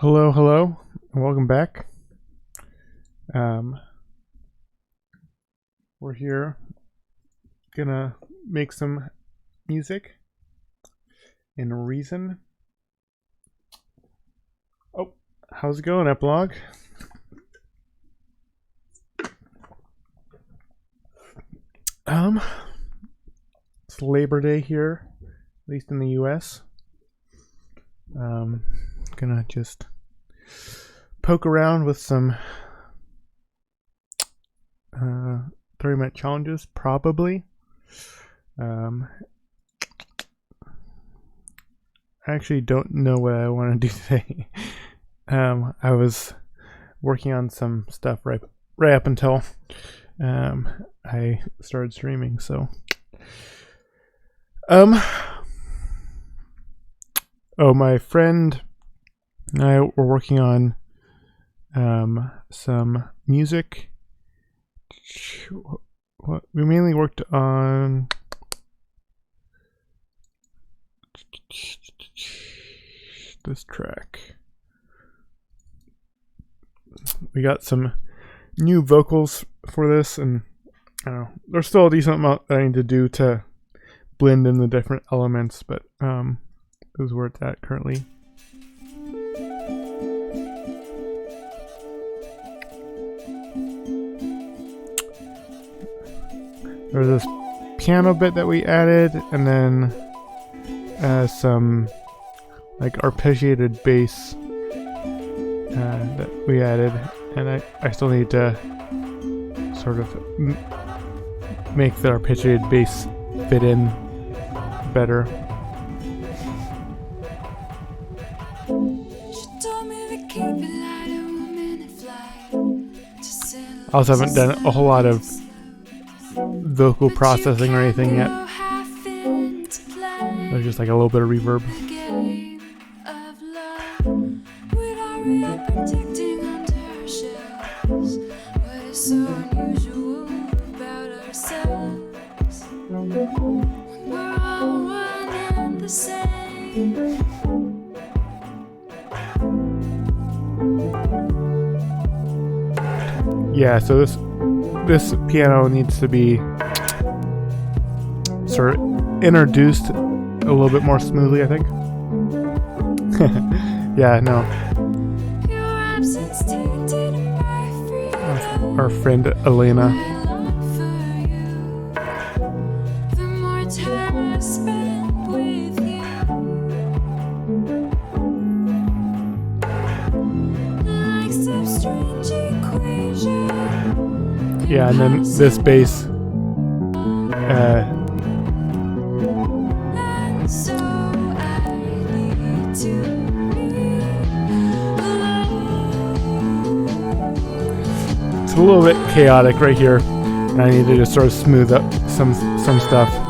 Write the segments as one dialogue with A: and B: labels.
A: Hello, hello, and welcome back. We're here gonna make some music in Reason. Oh, how's it going, Epilogue? It's Labor Day here, at least in the US. Gonna just poke around with some 30-minute challenges, probably. I actually don't know what I want to do today. I was working on some stuff right up until I started streaming, so my friend and I were working on some music. We mainly worked on this track. We got some new vocals for this, and I don't know, there's still a decent amount that I need to do to blend in the different elements, but this is where it's at currently. There's this piano bit that we added, and then some like arpeggiated bass that we added, and I still need to sort of make the arpeggiated bass fit in better. I also haven't done a whole lot of vocal processing or anything yet. There's just like a little bit of reverb. Yeah, so this piano needs to be sort of introduced a little bit more smoothly, I think. Yeah, no. Our friend Elena. Yeah, and then this bass it's a little bit chaotic right here, and I need to just sort of smooth up some stuff.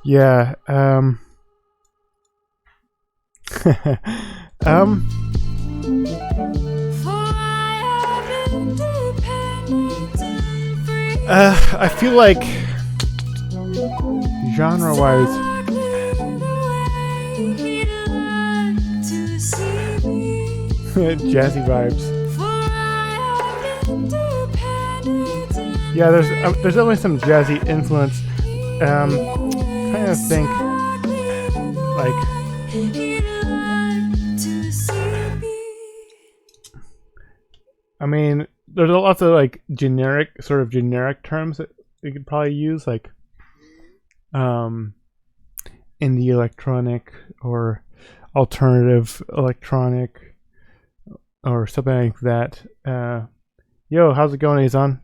A: Yeah, I feel like genre-wise, jazzy vibes. Yeah, there's definitely some jazzy influence. Kind of think like I mean, there's lots of like generic terms that you could probably use, like indie electronic or alternative electronic or something like that. Yo, how's it going, Azon?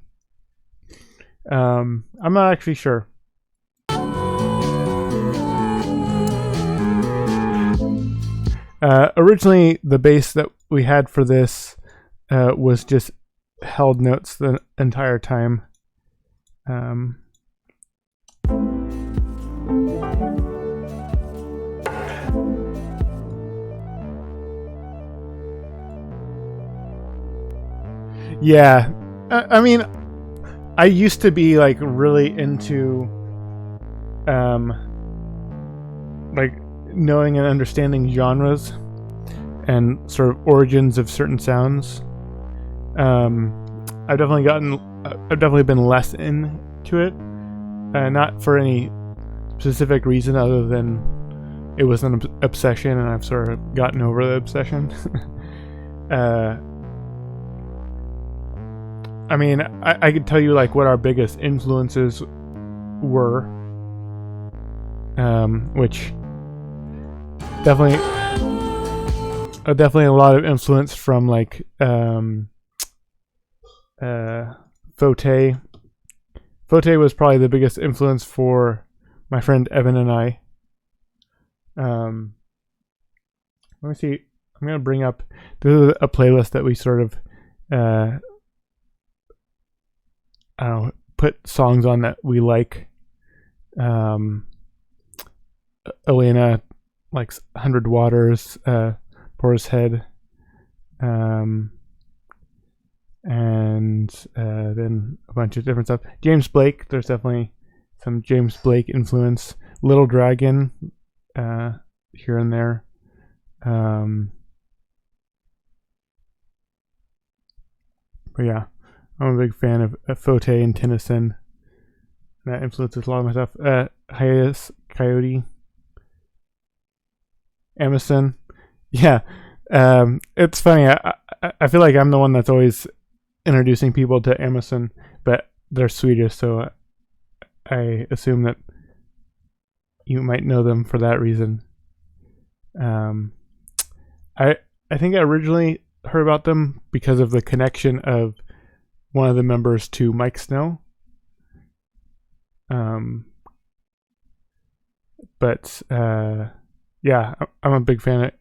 A: I'm not actually sure. Originally, the bass that we had for this was just held notes the entire time. Yeah, I mean, I used to be like really into like knowing and understanding genres and sort of origins of certain sounds. I've definitely been less into it, not for any specific reason other than it was an obsession, and I've sort of gotten over the obsession. I mean, I could tell you like what our biggest influences were, which definitely a lot of influence from like Fote. Fote was probably the biggest influence for my friend Evan and I. Let me see. I'm gonna bring up a playlist that we sort of I don't know, put songs on that we like. Elena likes 100 Waters, Porous Head, and then a bunch of different stuff. James Blake, there's definitely some James Blake influence. Little Dragon, here and there. But yeah, I'm a big fan of Fote and Tennyson. That influences a lot of my stuff. Hiatus Coyote, Emerson. Yeah, it's funny. I feel like I'm the one that's always introducing people to Emerson, but they're Swedish, so I assume that you might know them for that reason. I think I originally heard about them because of the connection of one of the members to Mike Snow. But yeah, I'm a big fan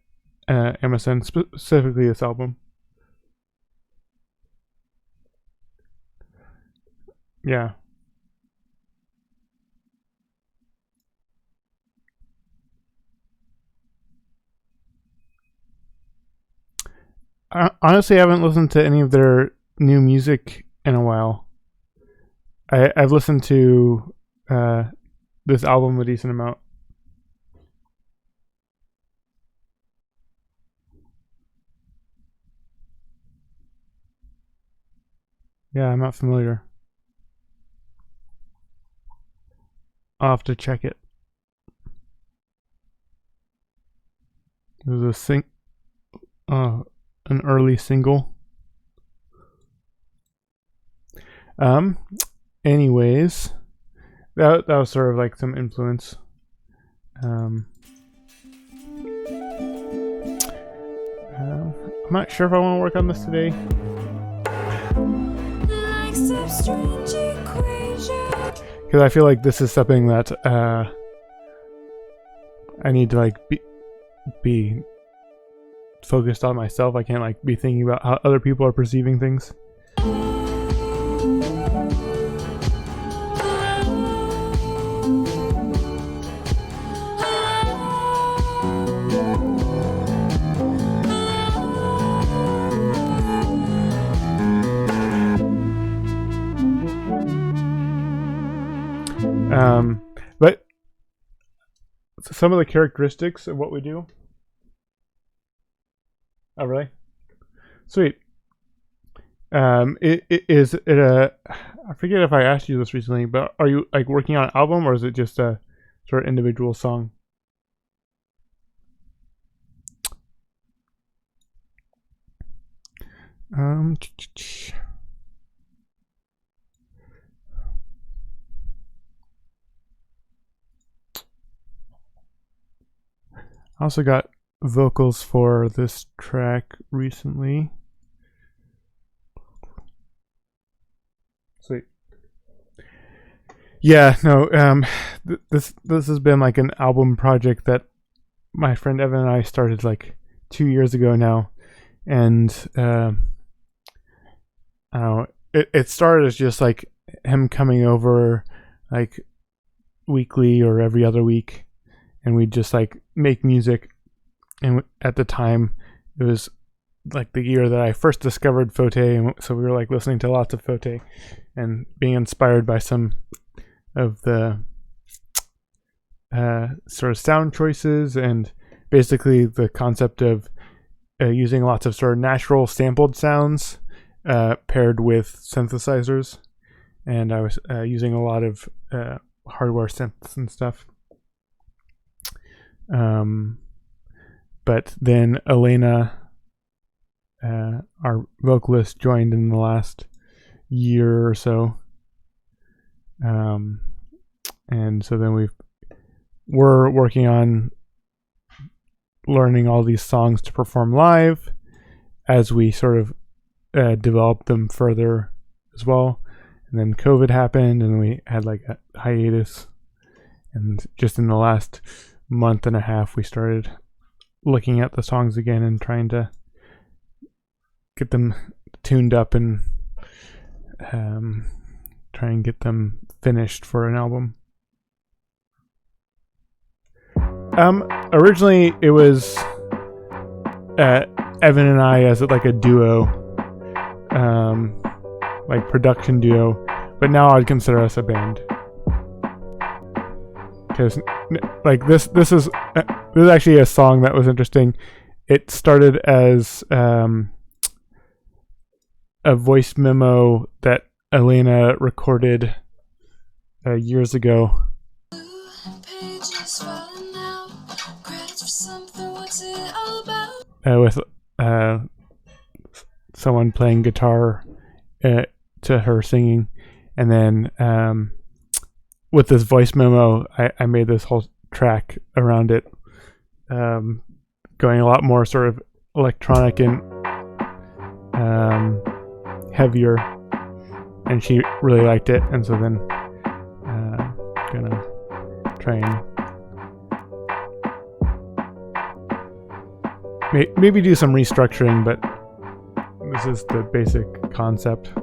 A: of Emerson, specifically this album. Yeah. I honestly haven't listened to any of their new music in a while. I've listened to this album a decent amount. Yeah, I'm not familiar. I'll have to check it. It was an early single. Anyways, that was sort of like some influence. I'm not sure if I want to work on this today. Because I feel like this is something that I need to like be focused on myself. I can't like be thinking about how other people are perceiving things. But some of the characteristics of what we do. Oh, really? Sweet. Is it a? I forget if I asked you this recently, but are you like working on an album, or is it just a sort of individual song? I also got vocals for this track recently. Sweet. Yeah, no. This has been like an album project that my friend Evan and I started like 2 years ago now, and I don't know. It started as just like him coming over like weekly or every other week, and we'd just like make music. And at the time, it was like the year that I first discovered Fote, and so we were like listening to lots of Fote and being inspired by some of the sort of sound choices, and basically the concept of using lots of sort of natural sampled sounds paired with synthesizers. And I was using a lot of hardware synths and stuff. But then Elena, our vocalist, joined in the last year or so. And so then we're working on learning all these songs to perform live as we sort of develop them further as well. And then COVID happened, and we had like a hiatus. And just in the last month and a half, we started looking at the songs again and trying to get them tuned up and try and get them finished for an album. Originally it was Evan and I as like a duo, like production duo, but now I'd consider us a band. Because like this is actually a song that was interesting. It started as a voice memo that Elena recorded years ago. With someone playing guitar to her singing, and then with this voice memo, I made this whole track around it, going a lot more sort of electronic and heavier, and she really liked it, and so then gonna try and maybe do some restructuring, but this is the basic concept.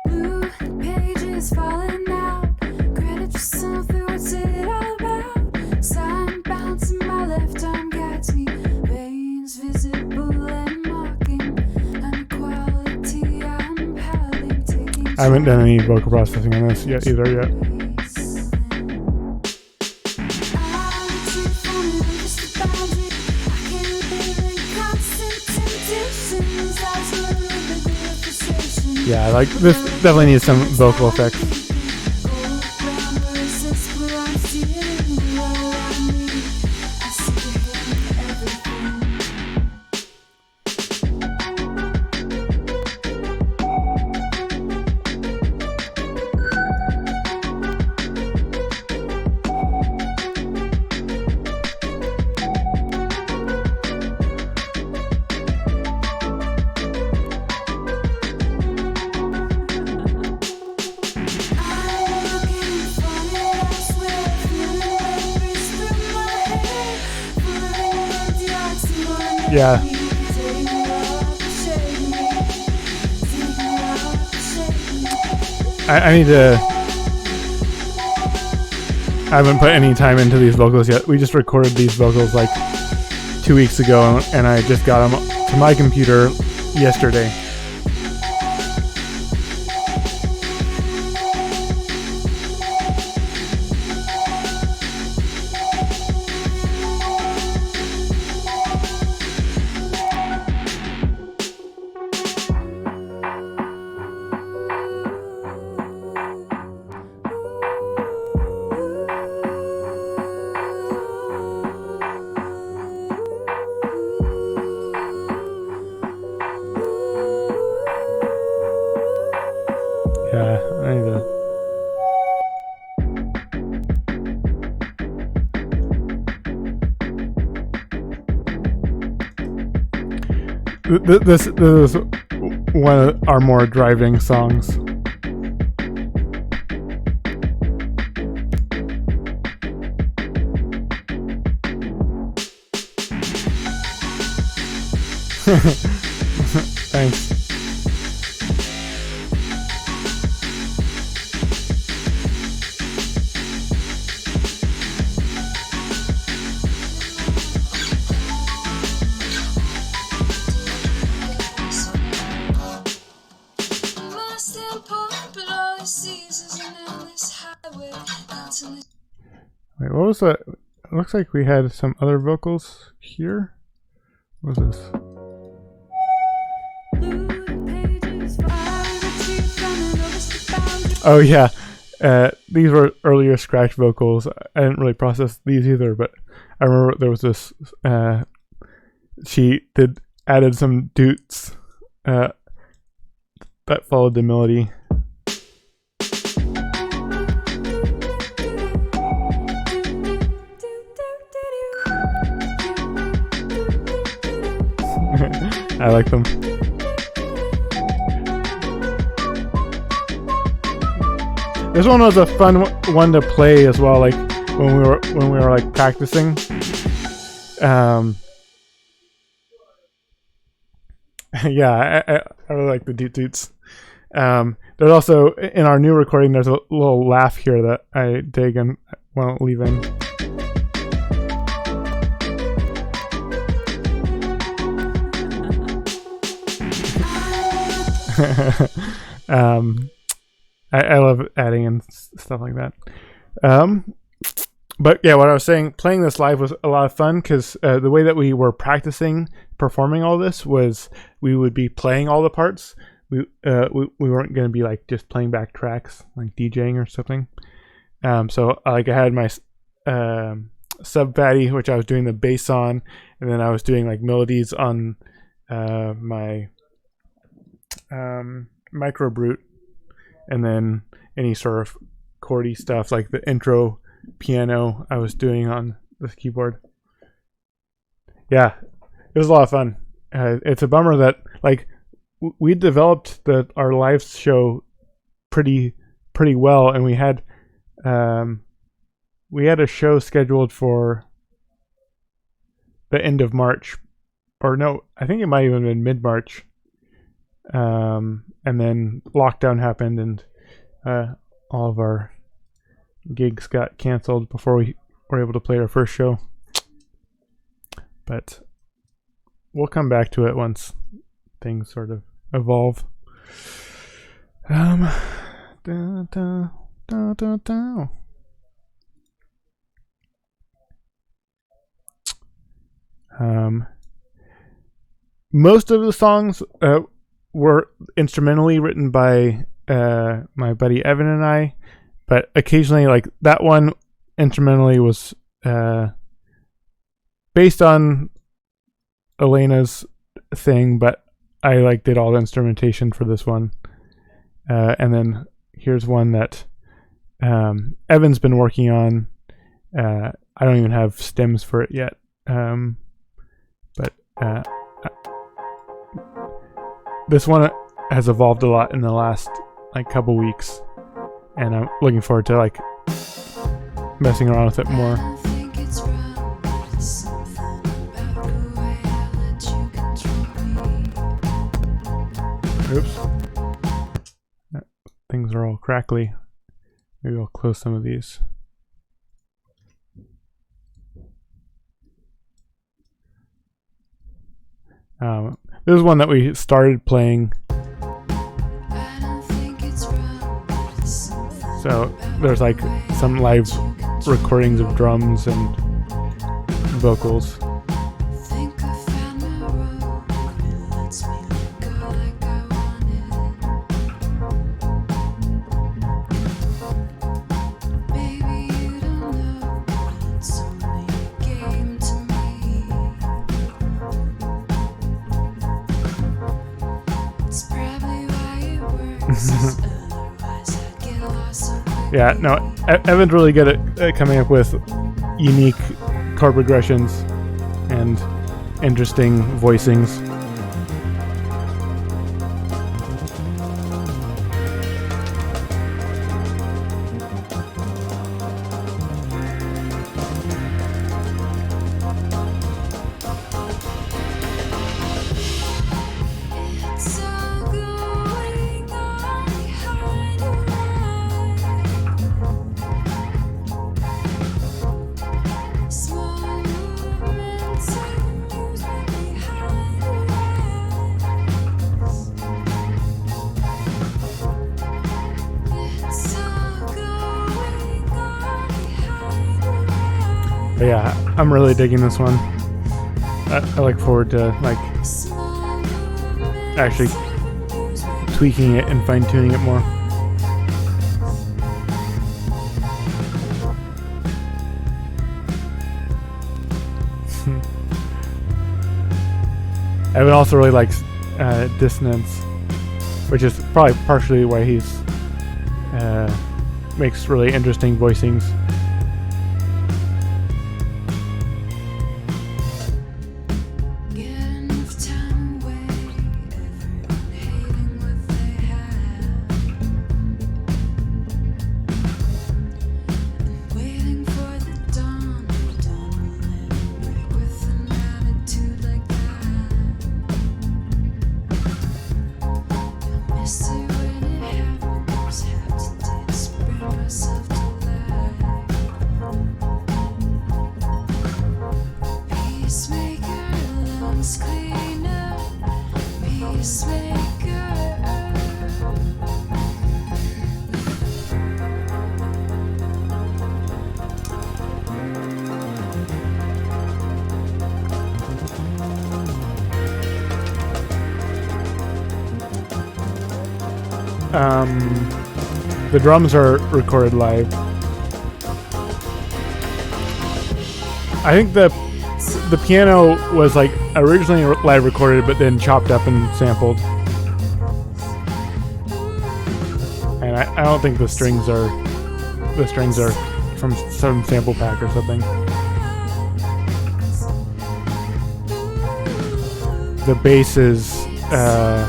A: Blue pages falling out, credit for something, what's it all about? Sign bouncing, my left arm guides me, veins visible and mocking, inequality I'm pouting, taking. I haven't done any vocal processing on this yet. Yeah, like this definitely needs some vocal effects. Yeah. I need to. I haven't put any time into these vocals yet. We just recorded these vocals like 2 weeks ago, and I just got them to my computer yesterday. Yeah, I need to. This is one of our more driving songs. Thanks. Wait, what was that? It looks like we had some other vocals here. What was this? Oh yeah, these were earlier scratch vocals. I didn't really process these either, but I remember there was this. She added some doots that followed the melody. I like them. This one was a fun one to play as well. Like when we were like practicing. Yeah, I really like the doots. There's also in our new recording. There's a little laugh here that I dig and won't leave in. I love adding in stuff like that. But yeah, what I was saying, playing this live was a lot of fun because the way that we were practicing performing all this was we would be playing all the parts. We weren't going to be like just playing back tracks like DJing or something. So like I had my sub fatty, which I was doing the bass on, and then I was doing like melodies on my micro brute, and then any sort of chordy stuff like the intro piano I was doing on this keyboard. Yeah, it was a lot of fun. It's a bummer that like we developed our live show pretty well, and we had a show scheduled for the end of March, or no, I think it might even been mid-March. And then lockdown happened, and all of our gigs got canceled before we were able to play our first show. But we'll come back to it once things sort of evolve. Most of the songs were instrumentally written by my buddy Evan and I, but occasionally, like that one instrumentally was based on Elena's thing, but I like did all the instrumentation for this one. And then here's one that Evan's been working on. I don't even have stems for it yet, but this one has evolved a lot in the last like couple weeks, and I'm looking forward to like messing around with it more. Oops. Things are all crackly. Maybe I'll close some of these. This is one that we started playing. So there's like some live recordings of drums and vocals. Yeah, no, Evan's really good at coming up with unique chord progressions and interesting voicings. But yeah, I'm really digging this one. I look forward to like actually tweaking it and fine-tuning it more. Evan also really likes dissonance, which is probably partially why he's makes really interesting voicings. The drums are recorded live. I think the piano was like originally live recorded, but then chopped up and sampled. And I don't think the strings are from some sample pack or something. The bass is a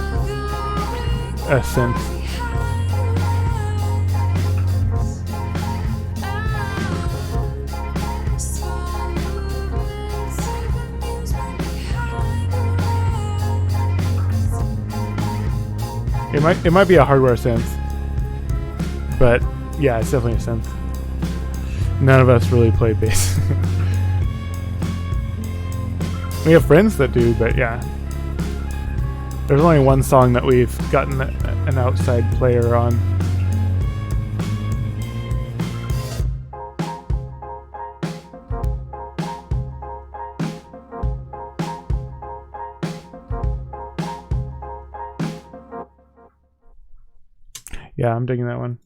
A: synth. It might be a hardware synth, but yeah, it's definitely a synth. None of us really play bass. We have friends that do, but yeah. There's only one song that we've gotten an outside player on. Yeah, I'm digging that one.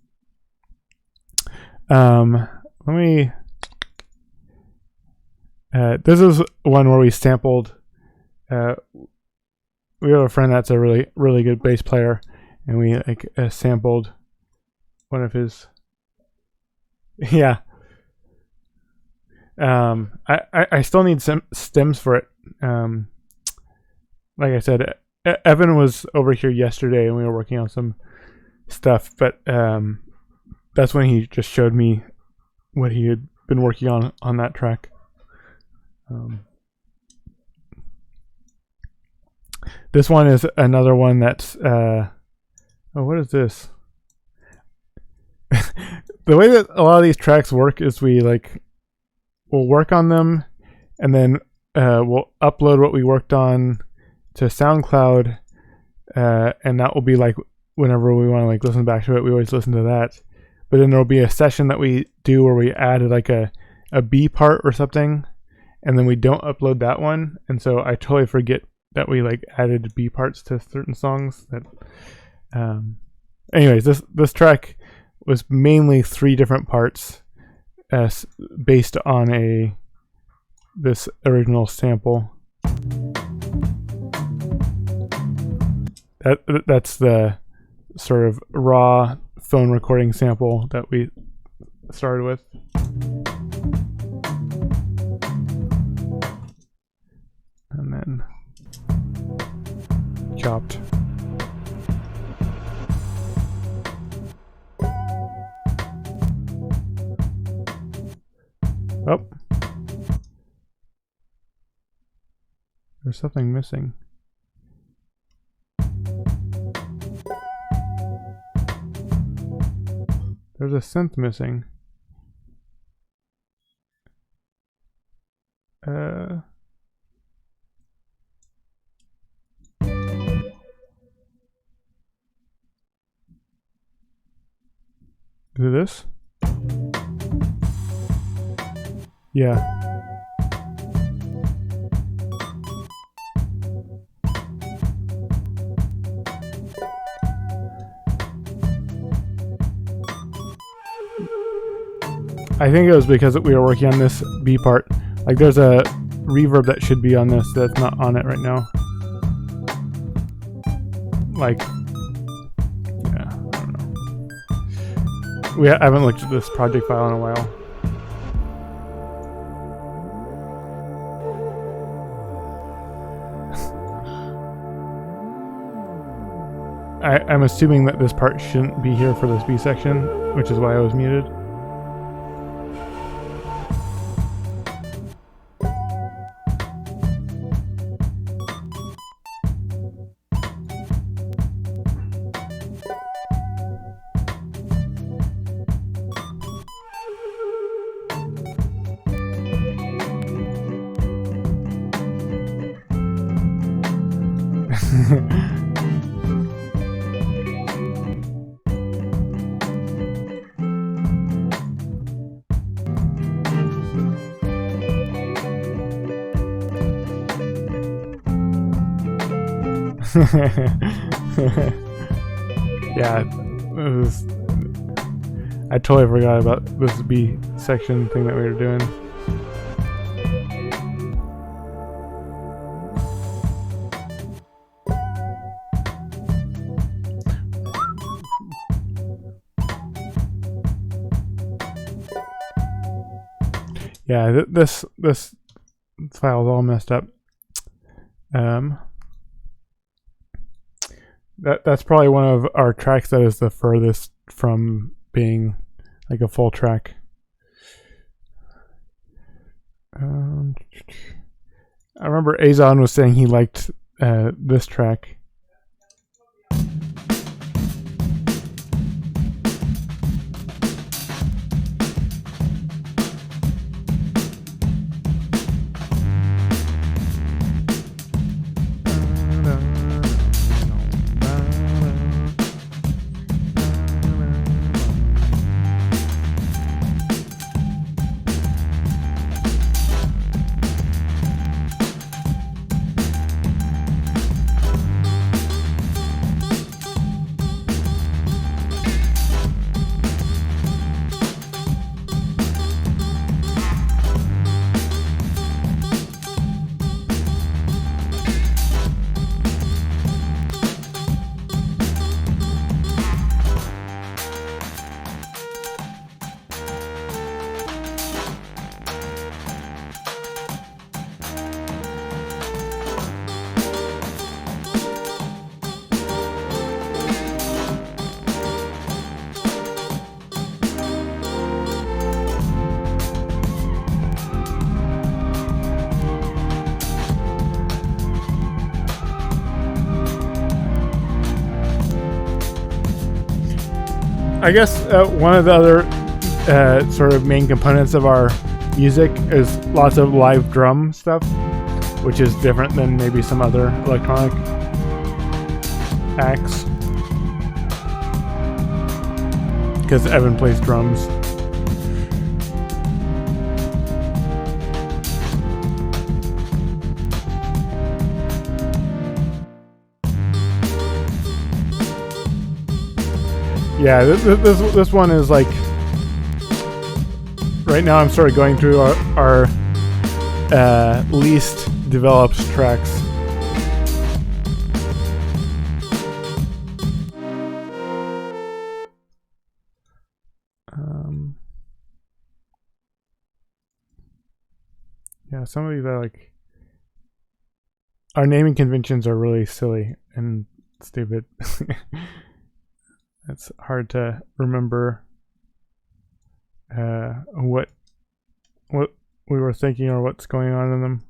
A: Let me... this is one where we sampled... we have a friend that's a really good bass player, and we like sampled one of his... Yeah. I still need some stems for it. Like I said, Evan was over here yesterday, and we were working on some stuff, but that's when he just showed me what he had been working on that track. This one is another one that's oh, what is this? The way that a lot of these tracks work is we'll work on them, and then we'll upload what we worked on to SoundCloud, and that will be like whenever we want to like listen back to it, we always listen to that. But then there'll be a session that we do where we added like a B part or something, and then we don't upload that one, and so I totally forget that we like added B parts to certain songs. That anyways, this track was mainly 3 different parts based on this original sample. That's the sort of raw phone recording sample that we started with. And then chopped. Oh. There's something missing. There's a synth missing. Is it this? Yeah. I think it was because we were working on this B part. Like there's a reverb that should be on this that's not on it right now. Like, yeah, I don't know. I haven't looked at this project file in a while. I'm assuming that this part shouldn't be here for this B section, which is why I was muted. Yeah, I totally forgot about this B section thing that we were doing. Yeah, this file is all messed up. That's probably one of our tracks that is the furthest from being like a full track. I remember Azon was saying he liked this track. I guess one of the other sort of main components of our music is lots of live drum stuff, which is different than maybe some other electronic acts. Because Evan plays drums. Yeah, this one is like, right now I'm sort of going through our least developed tracks. Yeah, some of these are like, our naming conventions are really silly and stupid. It's hard to remember what we were thinking or what's going on in them.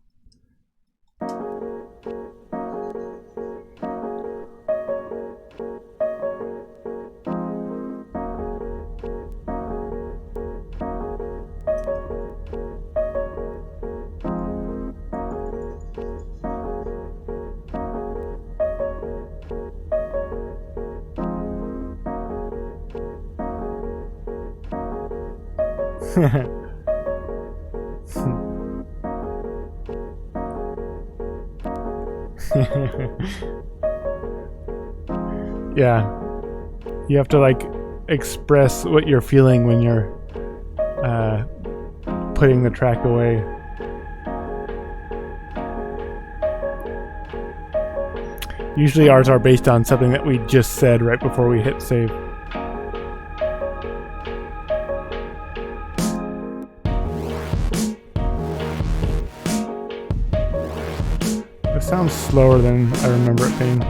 A: Yeah, you have to like express what you're feeling when you're putting the track away. Usually ours are based on something that we just said right before we hit save. It sounds slower than I remember it being.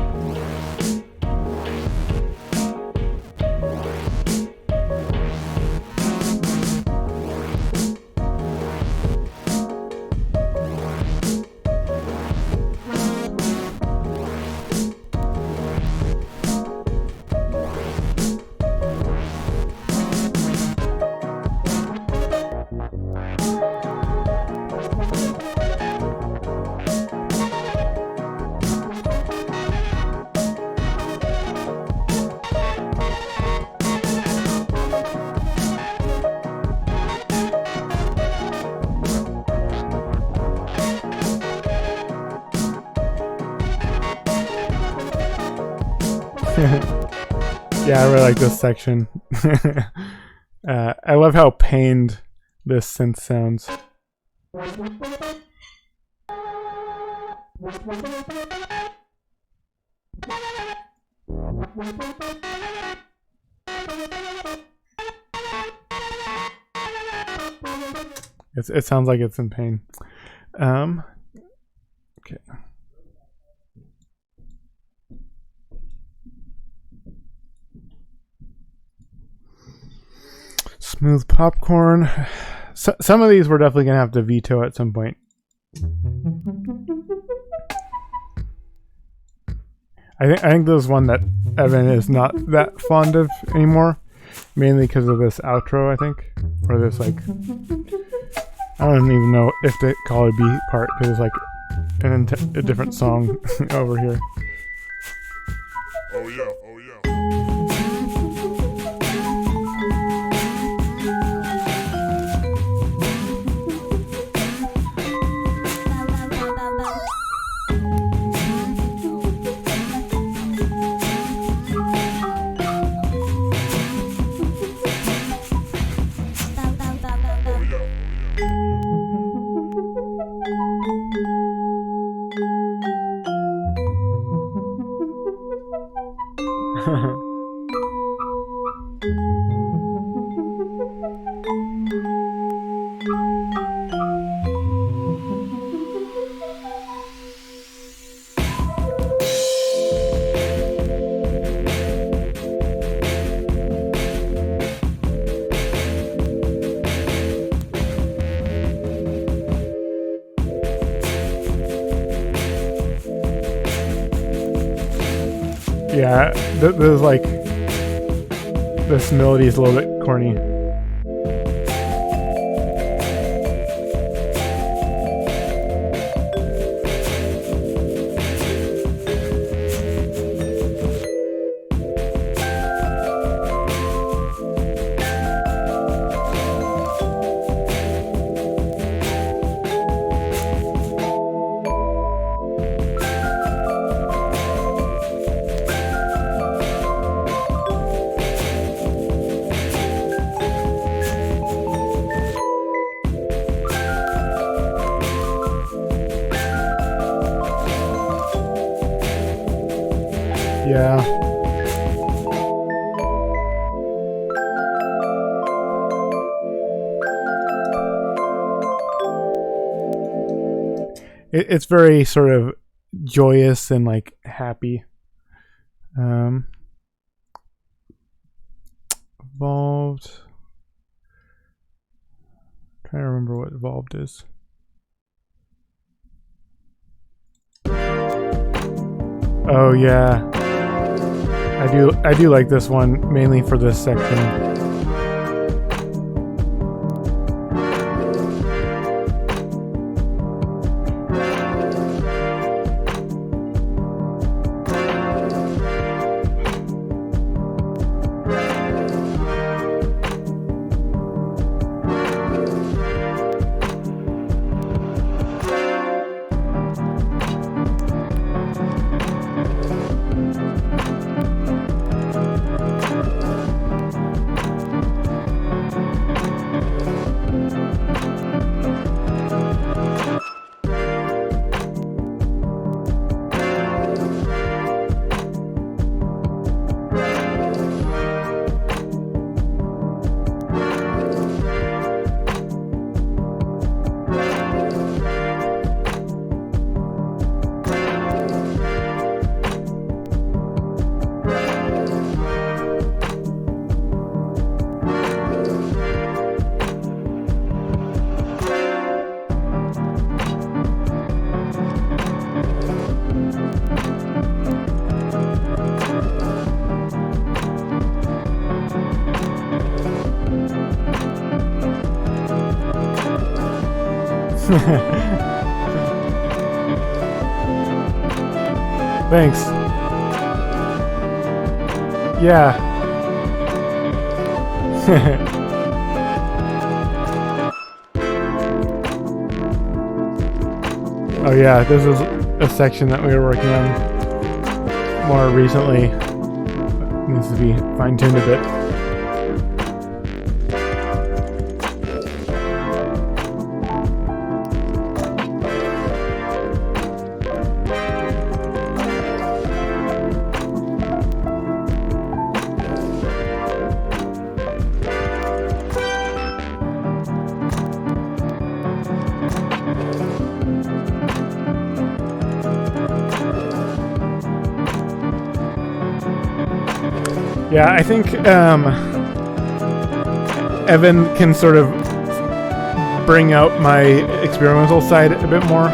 A: Yeah, I really like this section. I love how pained this synth sounds. It sounds like it's in pain. Okay. Smooth popcorn. Some of these we're definitely gonna have to veto at some point. I think there's one that Evan is not that fond of anymore, mainly because of this outro. I think, or this like, I don't even know if to call it a B part because it's like a different song over here.
B: Oh yeah, oh yeah.
A: Yeah, there's like, this melody is a little bit corny. Yeah. It's very sort of joyous and like happy. Evolved. I'm trying to remember what evolved is. Oh yeah. I do like this one mainly for this section. Thanks. Yeah. Oh yeah, this is a section that we were working on more recently. It needs to be fine-tuned a bit. Yeah, I think Evan can sort of bring out my experimental side a bit more.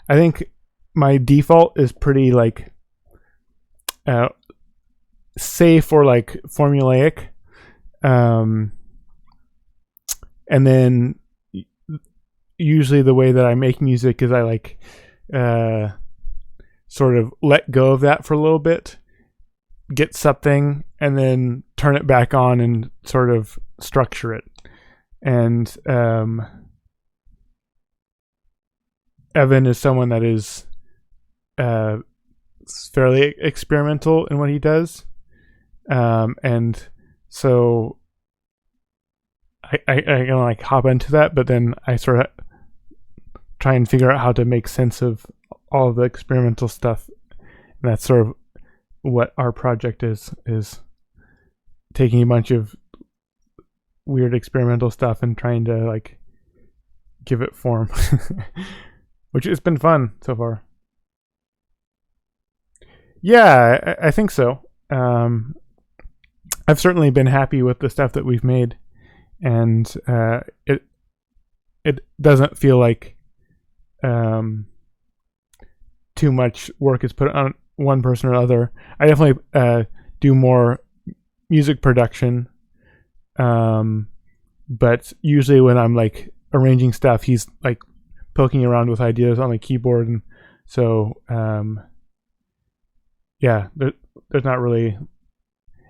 A: I think my default is pretty like safe or like formulaic. And then usually the way that I make music is I like sort of let go of that for a little bit, get something, and then turn it back on and sort of structure it. And Evan is someone that is fairly experimental in what he does. And so I can like hop into that, but then I sort of try and figure out how to make sense of all of the experimental stuff. And that's sort of what our project is taking a bunch of weird experimental stuff and trying to like give it form, which has been fun so far. Yeah, I think so. I've certainly been happy with the stuff that we've made. And it doesn't feel like too much work is put on one person or other. I definitely do more music production, but usually when I'm like arranging stuff, he's like poking around with ideas on the keyboard, and so yeah, there's not really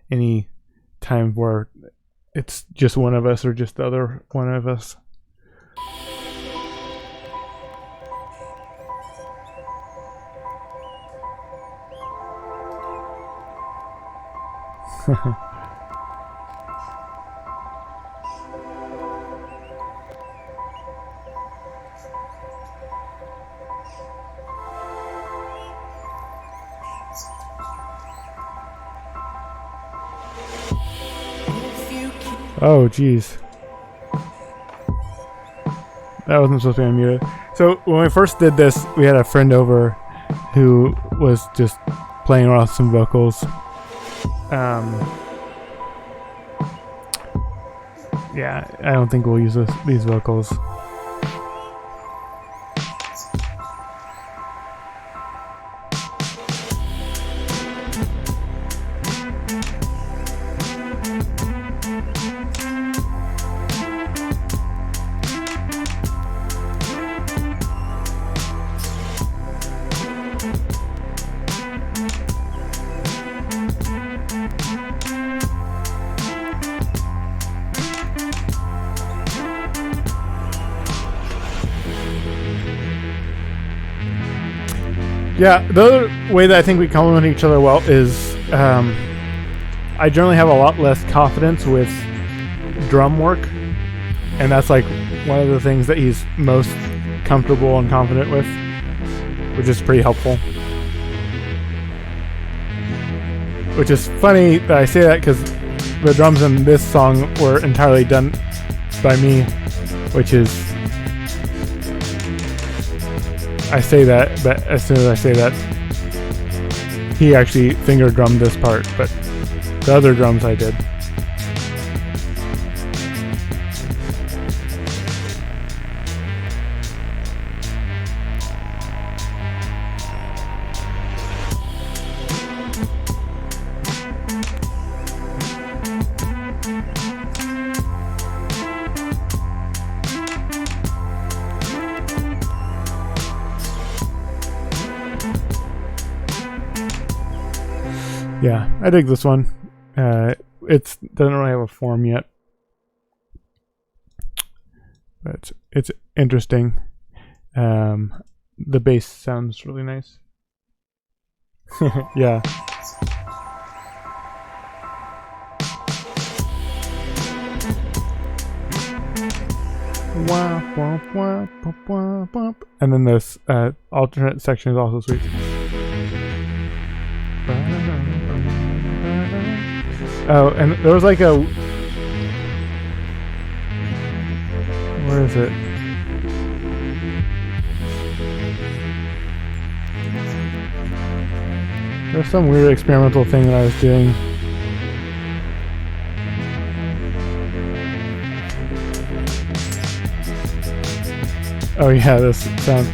A: any time where it's just one of us or just the other one of us. Oh, geez. That wasn't supposed to be unmuted. So when we first did this, we had a friend over who was just playing around with some vocals. Yeah, I don't think we'll use these vocals. Yeah, the other way that I think we complement each other well is I generally have a lot less confidence with drum work, and that's like one of the things that he's most comfortable and confident with, which is pretty helpful. Which is funny that I say that because the drums in this song were entirely done by me, which is, I say that, but as soon as I say that, he actually finger drummed this part, but the other drums I did. Yeah, I dig this one. It doesn't really have a form yet, but it's interesting. The bass sounds really nice. Yeah. And then this alternate section is also sweet. Oh, and there was like a... Where is it? There's some weird experimental thing that I was doing. Oh yeah, this sounds...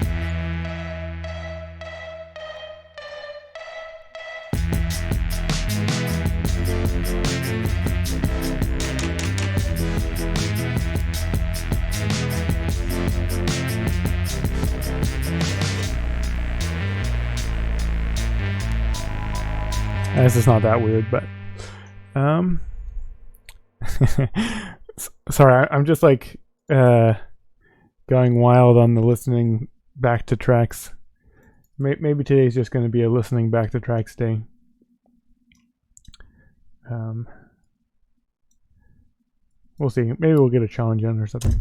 A: This is not that weird, but sorry, I'm just like going wild on the listening back to tracks. Maybe today's just going to be a listening back to tracks day. We'll see. Maybe we'll get a challenge in or something.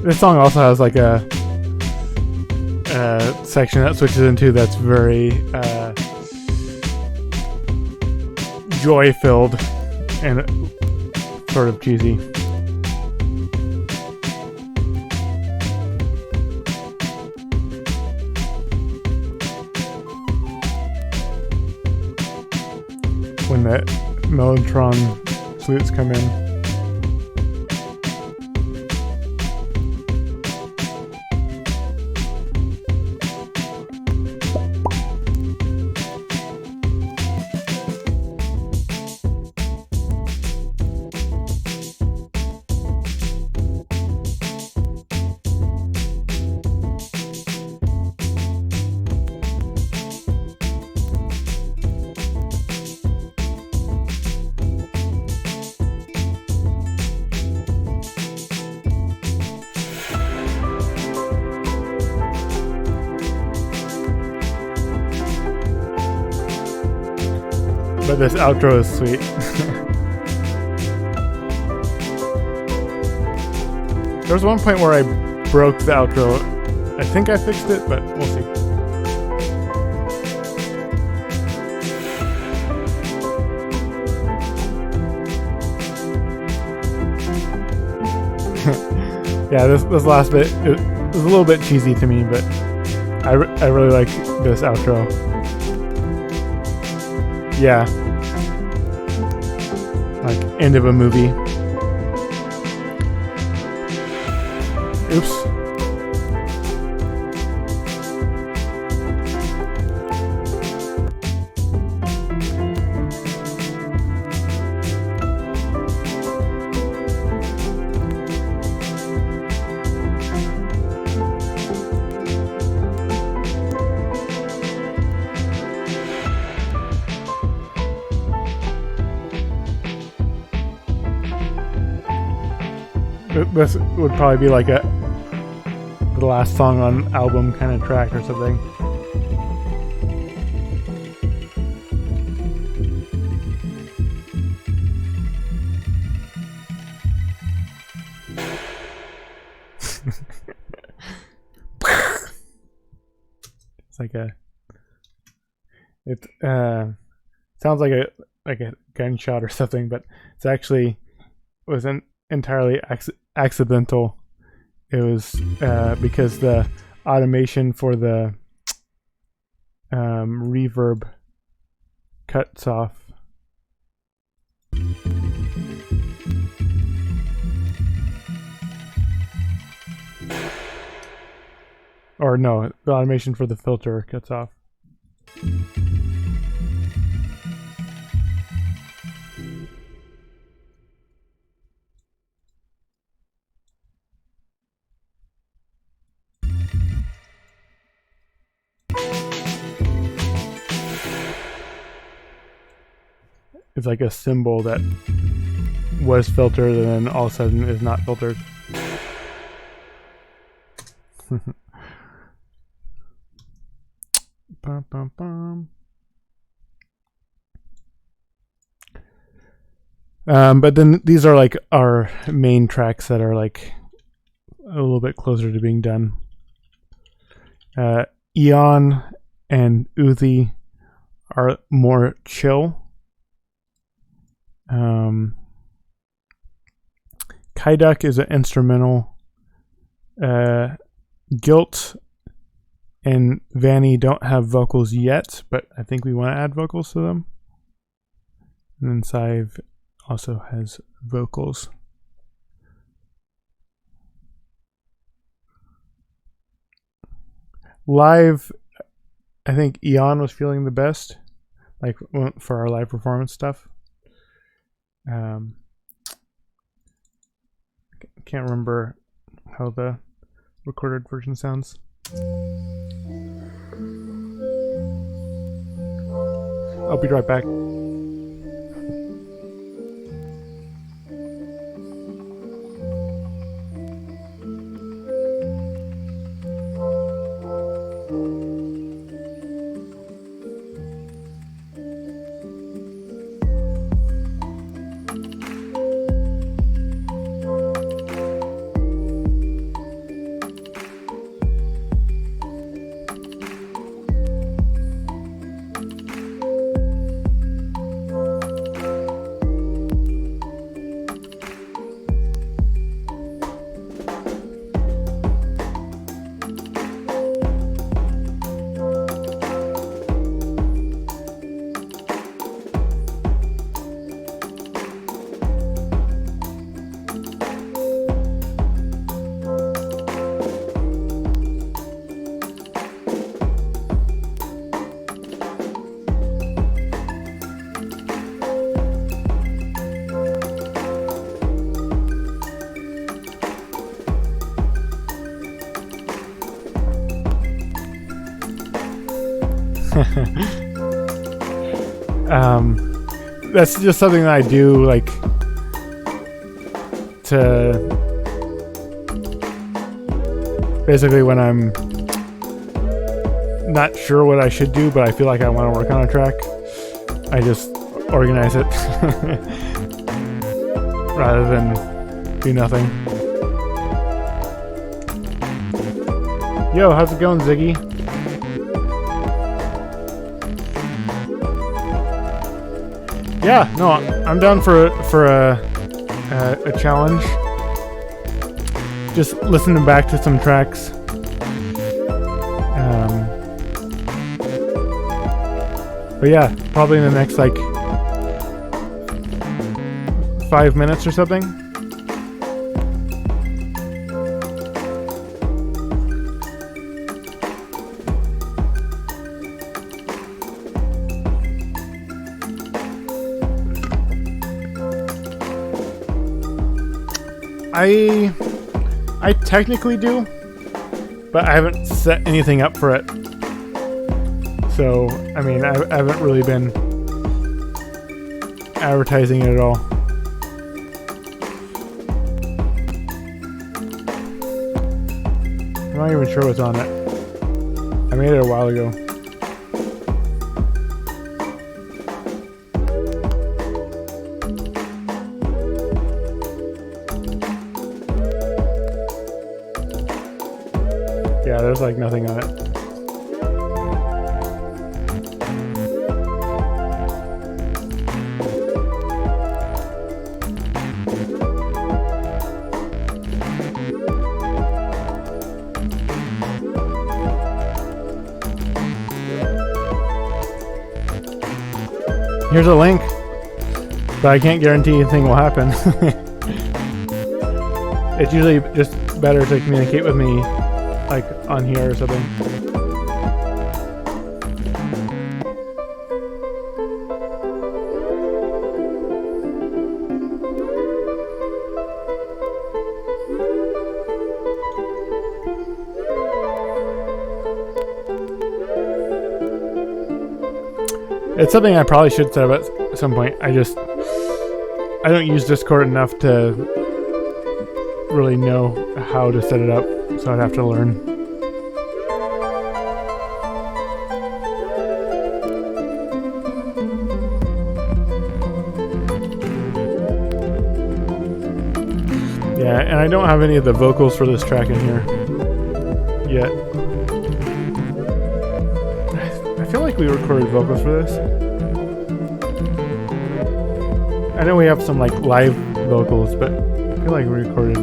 A: This song also has like a section that switches into that's very joy-filled and sort of cheesy. When the Mellotron flutes come in. But this outro is sweet. There was one point where I broke the outro. I think I fixed it, but we'll see. Yeah, this last bit it was a little bit cheesy to me, but I really like this outro. Yeah. Like, end of a movie. Oops. this would probably be like the last song on album kind of track or something. It's like it sounds like a gunshot or something, but it's actually wasn't entirely accidental. It was because the automation for the reverb cuts off. Or no, the automation for the filter cuts off. It's like a symbol that was filtered and then all of a sudden is not filtered. Bum, bum, bum. But then these are like our main tracks that are like a little bit closer to being done. Eon and Uzi are more chill. Kaiduk is an instrumental. Guilt and Vanny don't have vocals yet, but I think we want to add vocals to them. And then Saiv also has vocals. Live, I think Eon was feeling the best, like for our live performance stuff. Can't remember how the recorded version sounds. I'll be right back. That's just something that I do, like, to basically when I'm not sure what I should do, but I feel like I want to work on a track, I just organize it rather than do nothing. Yo, how's it going, Ziggy? Yeah, no, I'm down for a challenge. Just listening back to some tracks. But yeah, probably in the next like 5 minutes or something. I technically do, but I haven't set anything up for it. So, I mean, I haven't really been advertising it at all. I'm not even sure what's on it. I made it a while ago. Yeah, there's like nothing on it. Here's a link, but I can't guarantee anything will happen. It's usually just better to communicate with me like on here or something. It's something I probably should set up at some point. I don't use Discord enough to really know how to set it up, so I'd have to learn. Yeah, and I don't have any of the vocals for this track in here yet. I feel like we recorded vocals for this. I know we have some like live vocals, but I feel like we recorded.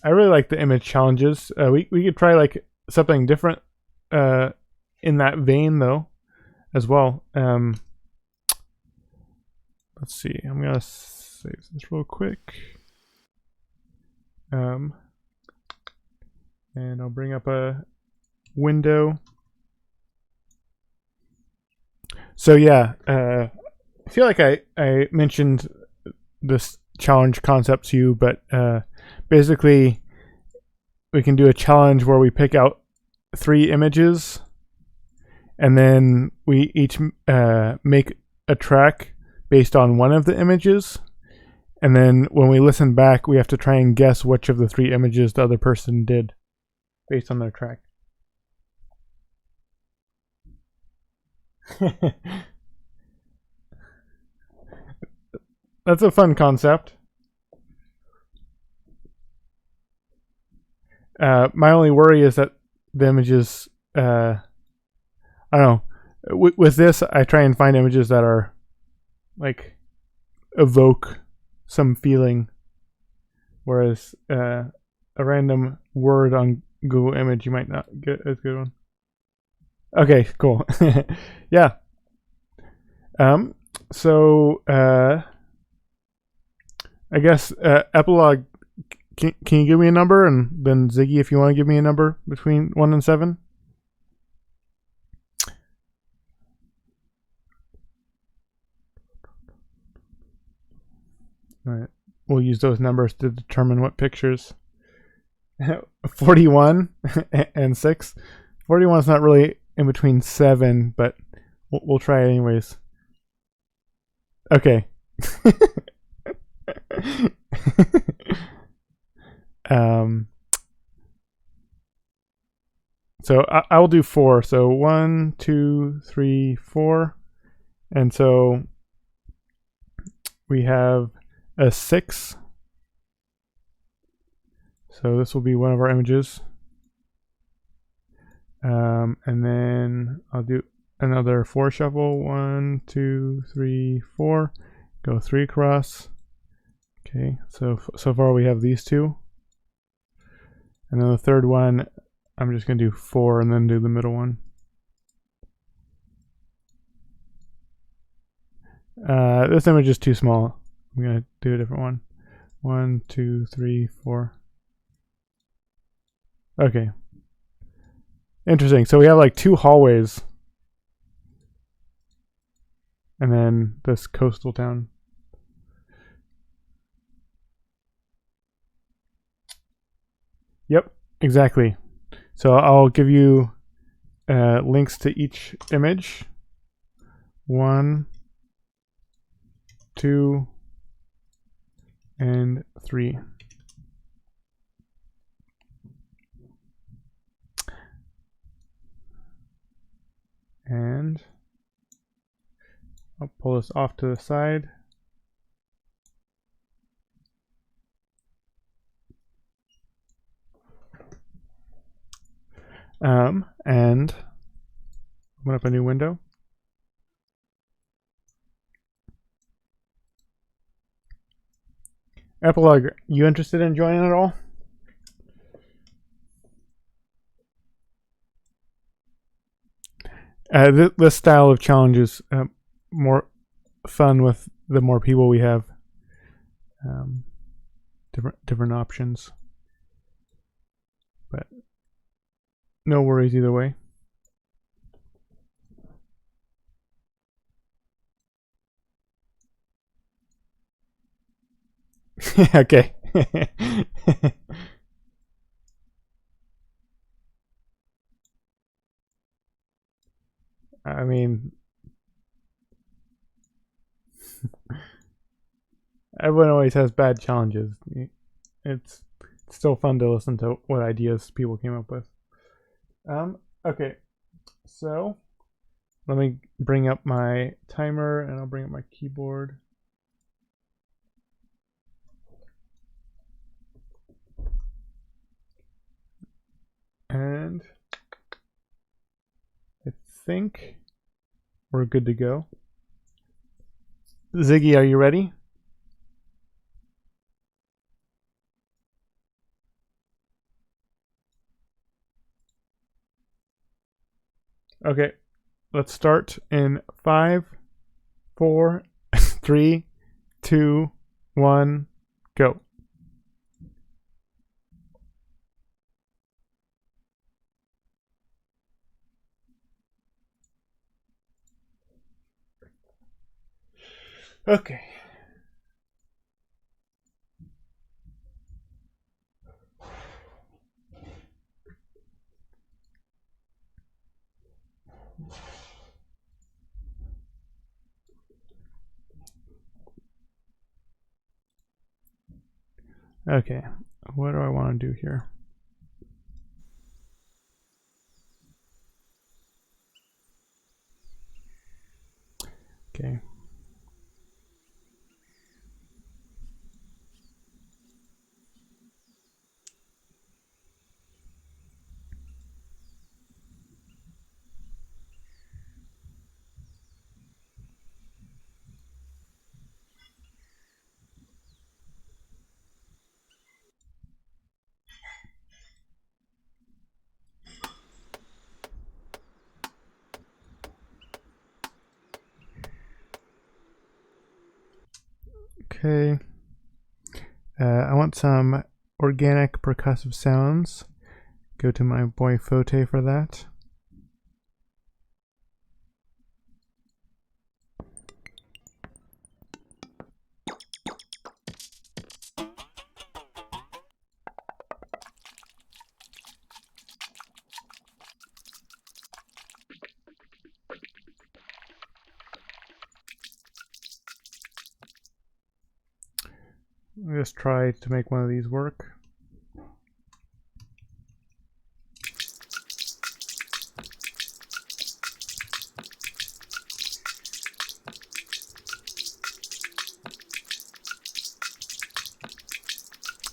A: I really like the image challenges. We could try like something different in that vein though as well. Let's see. I'm gonna save this real quick. And I'll bring up a window. So yeah, I feel like I mentioned this challenge concept to you, but basically we can do a challenge where we pick out 3 images and then we each make a track based on one of the images, and then when we listen back we have to try and guess which of the 3 images the other person did based on their track. That's a fun concept. My only worry is that the images, I don't know. With this, I try and find images that are like evoke some feeling, whereas a random word on Google Image you might not get as good one. Okay, cool. Yeah. So I guess epilogue. Can you give me a number, and then Ziggy, if you want to give me a number between 1 and 7. All right, we'll use those numbers to determine what pictures. 41 and 6. 41 is not really in between 7, but we'll try it anyways. Okay. So I will do 4. So 1, 2, 3, 4, and so we have a 6. So this will be one of our images. And then I'll do another 4 shuffle. 1, 2, 3, 4. Go 3 across. Okay, so far we have these 2. And then the third one, I'm just going to do 4 and then do the middle one. This image is too small. I'm going to do a different one. 1, 2, 3, 4. Okay. Interesting. So we have like 2 hallways. And then this coastal town. Yep, exactly. So I'll give you links to each image. 1, 2, and 3. And I'll pull this off to the side. And open up a new window. Epilogue, you interested in joining at all? This style of challenge is more fun with the more people we have. Different options, but no worries either way. Okay. I mean, everyone always has bad challenges. It's still fun to listen to what ideas people came up with. Okay, so let me bring up my timer and I'll bring up my keyboard. And I think we're good to go. Ziggy, are you ready? Okay, let's start in 5, 4, 3, 2, 1, go. Okay. Okay, what do I want to do here? Okay. Okay. I want some organic percussive sounds. Go to my boy Fote for that. Let's try to make one of these work.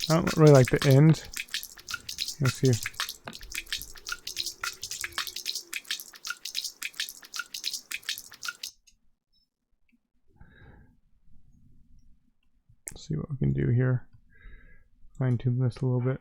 A: I don't really like the end. Let's see. Let's see what we can do here. Fine tune this a little bit.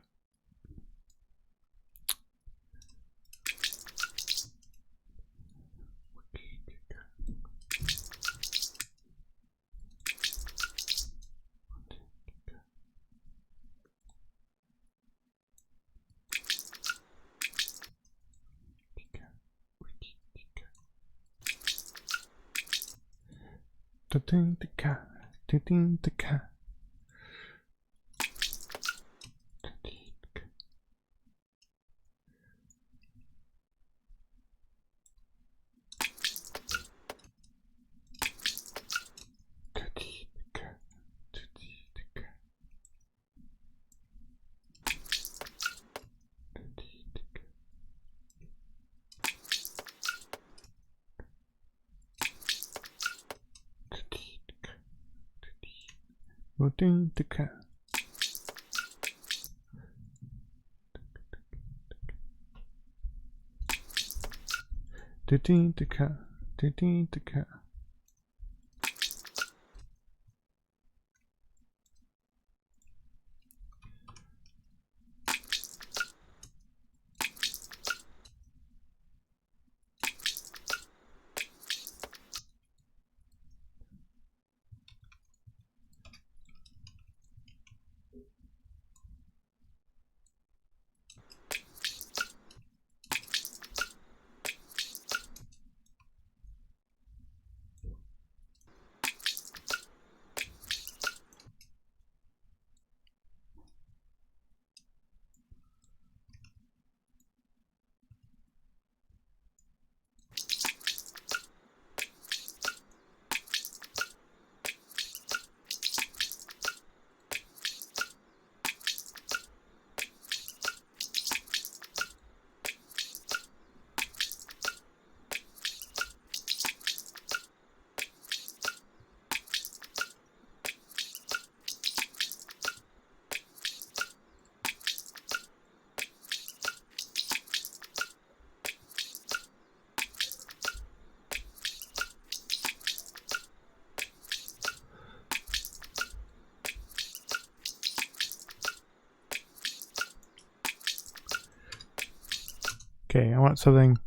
A: Okay, I want something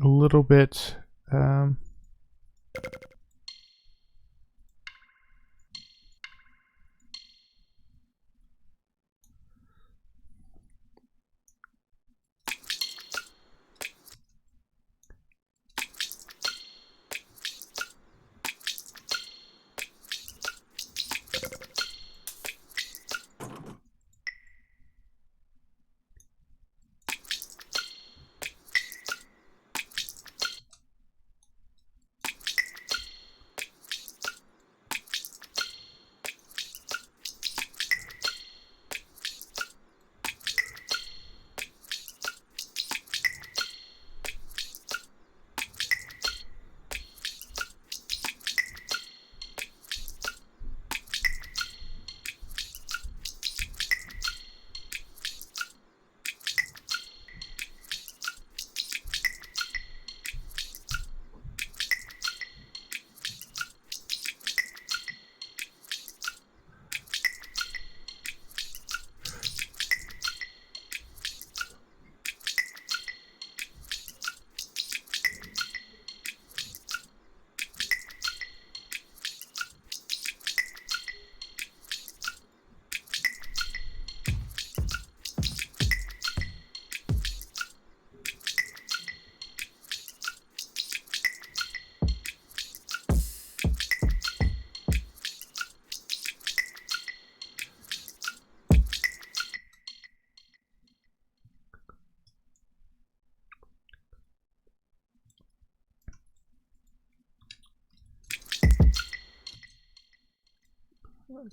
A: a little bit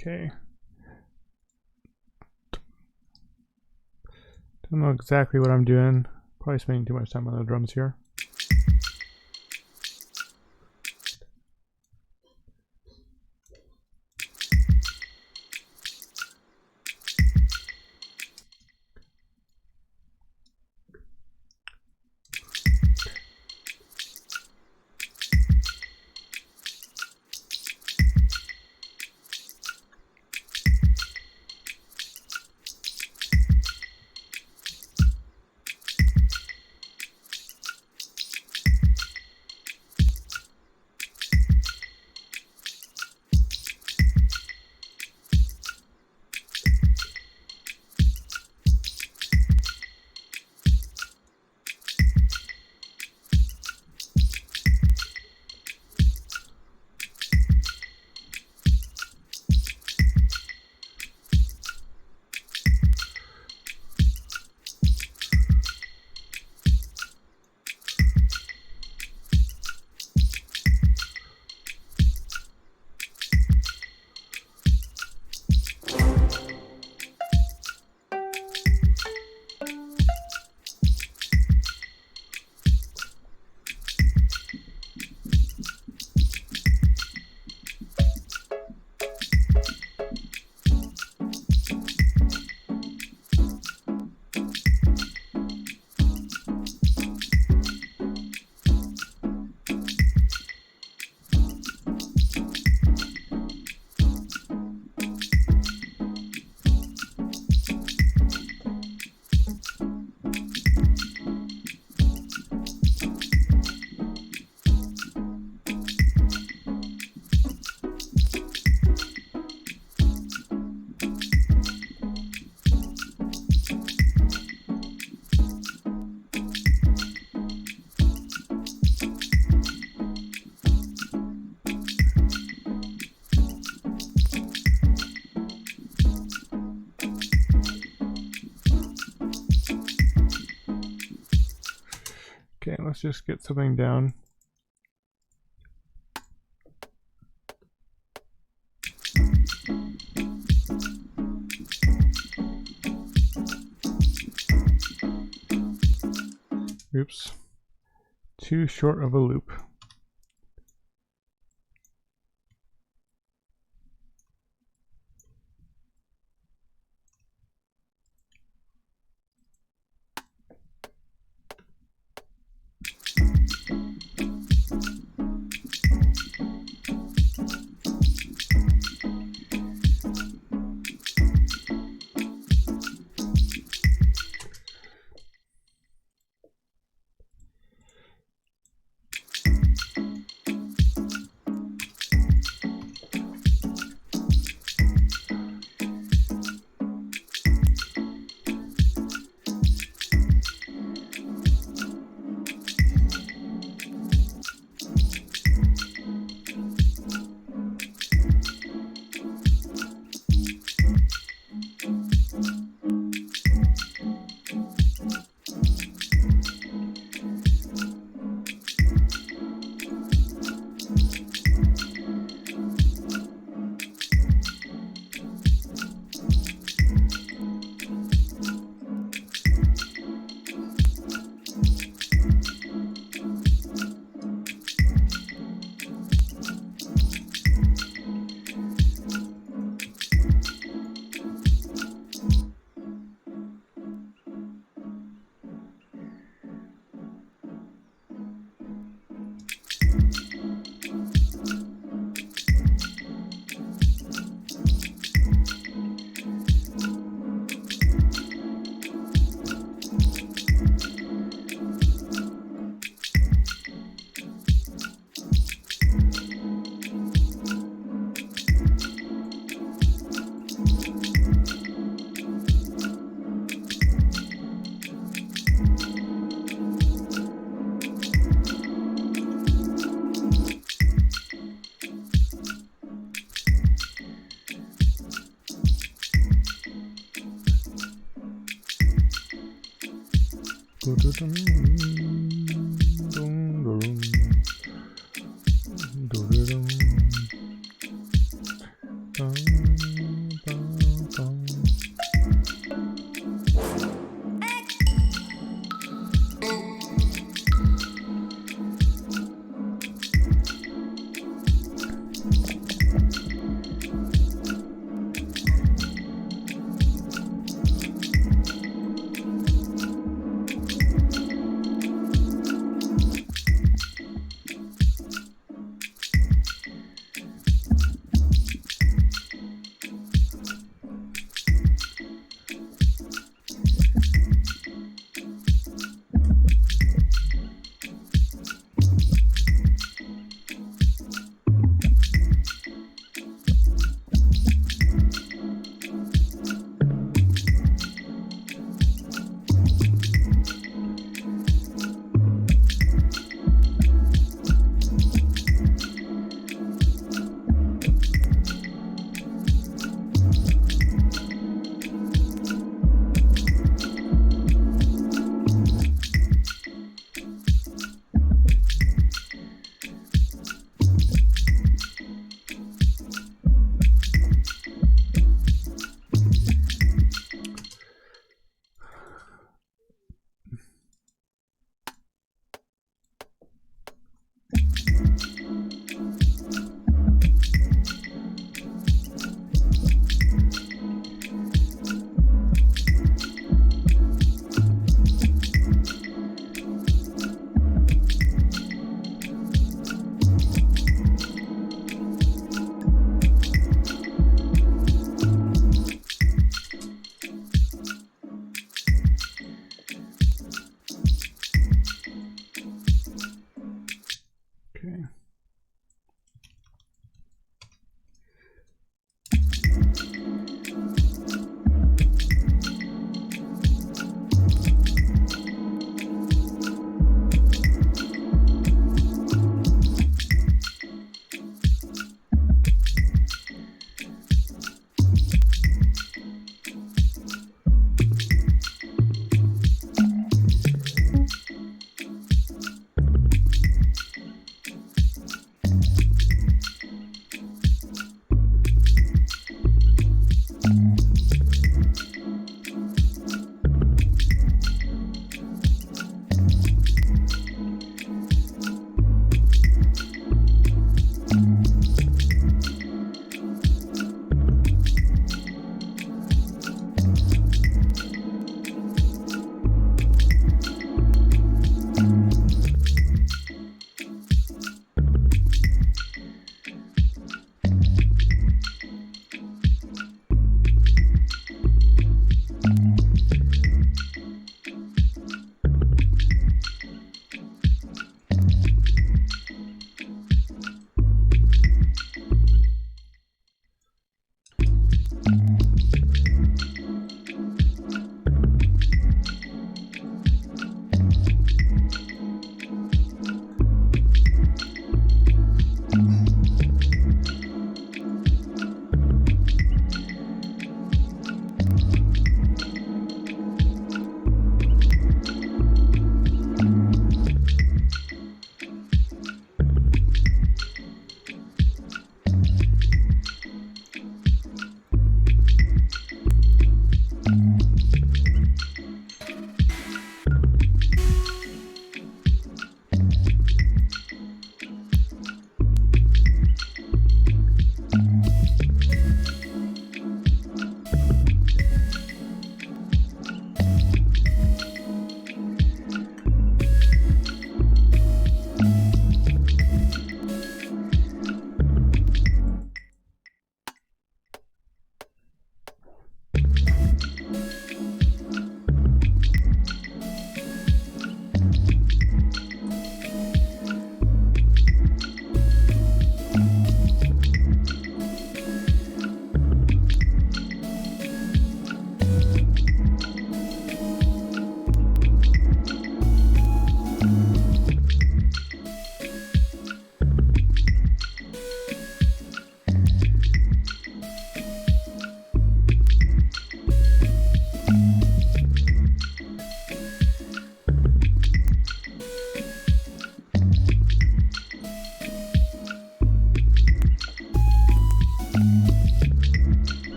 A: okay. Don't know exactly what I'm doing. Probably spending too much time on the drums here. let's just get something down. Oops. Too short of a loop.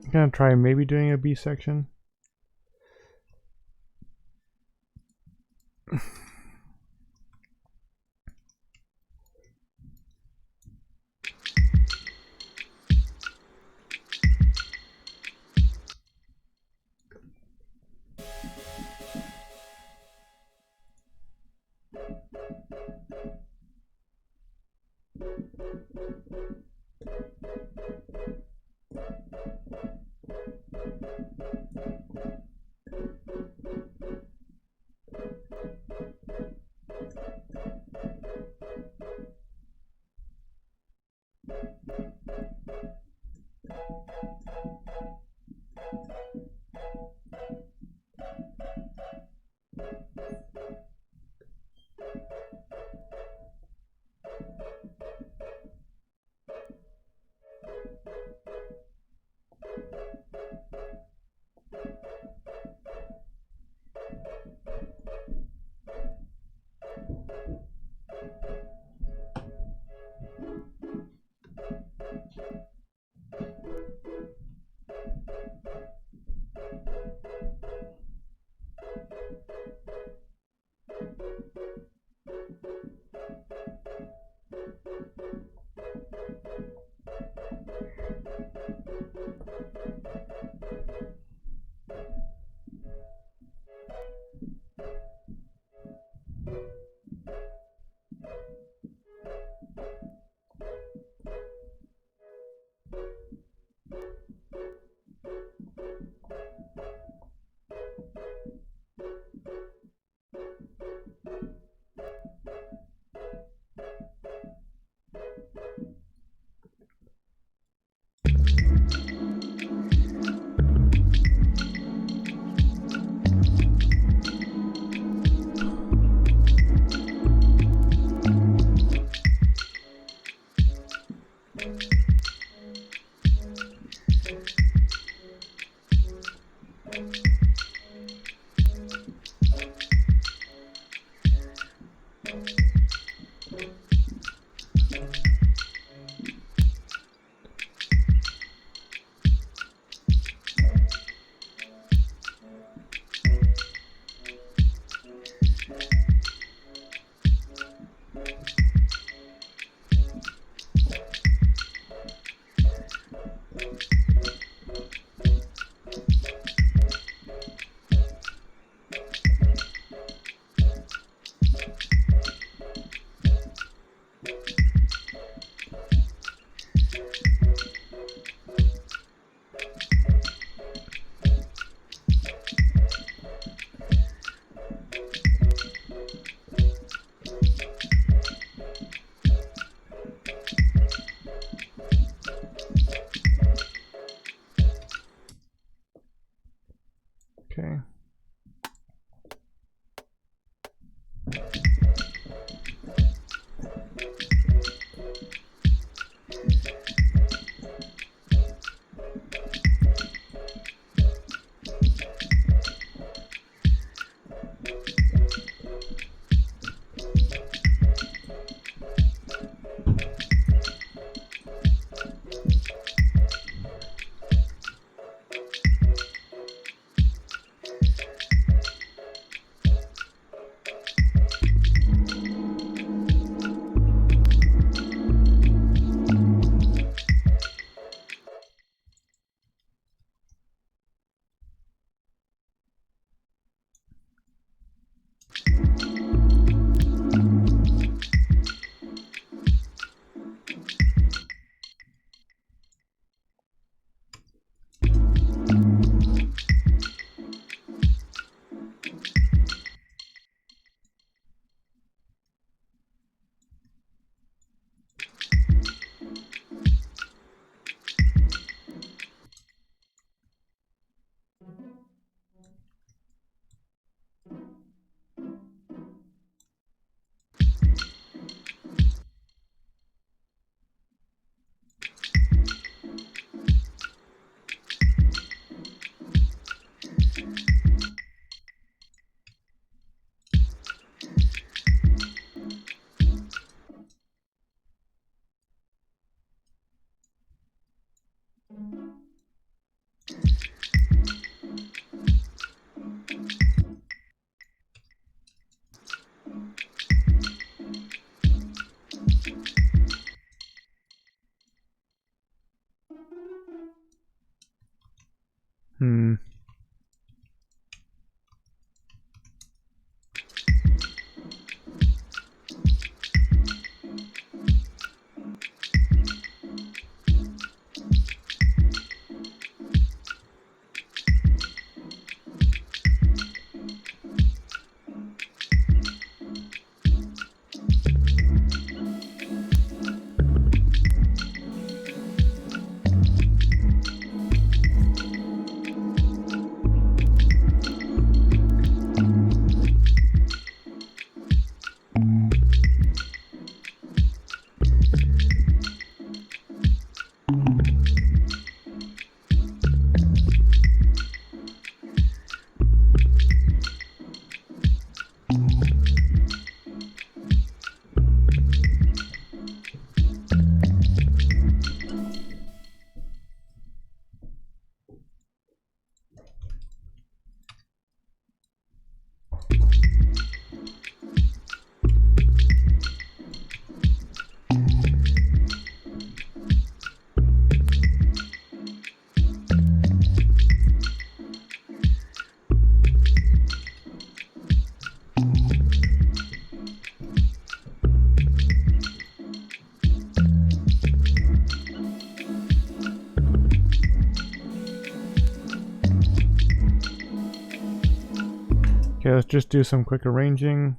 A: I'm gonna try maybe doing a B section. Hmm. Okay, let's just do some quick arranging.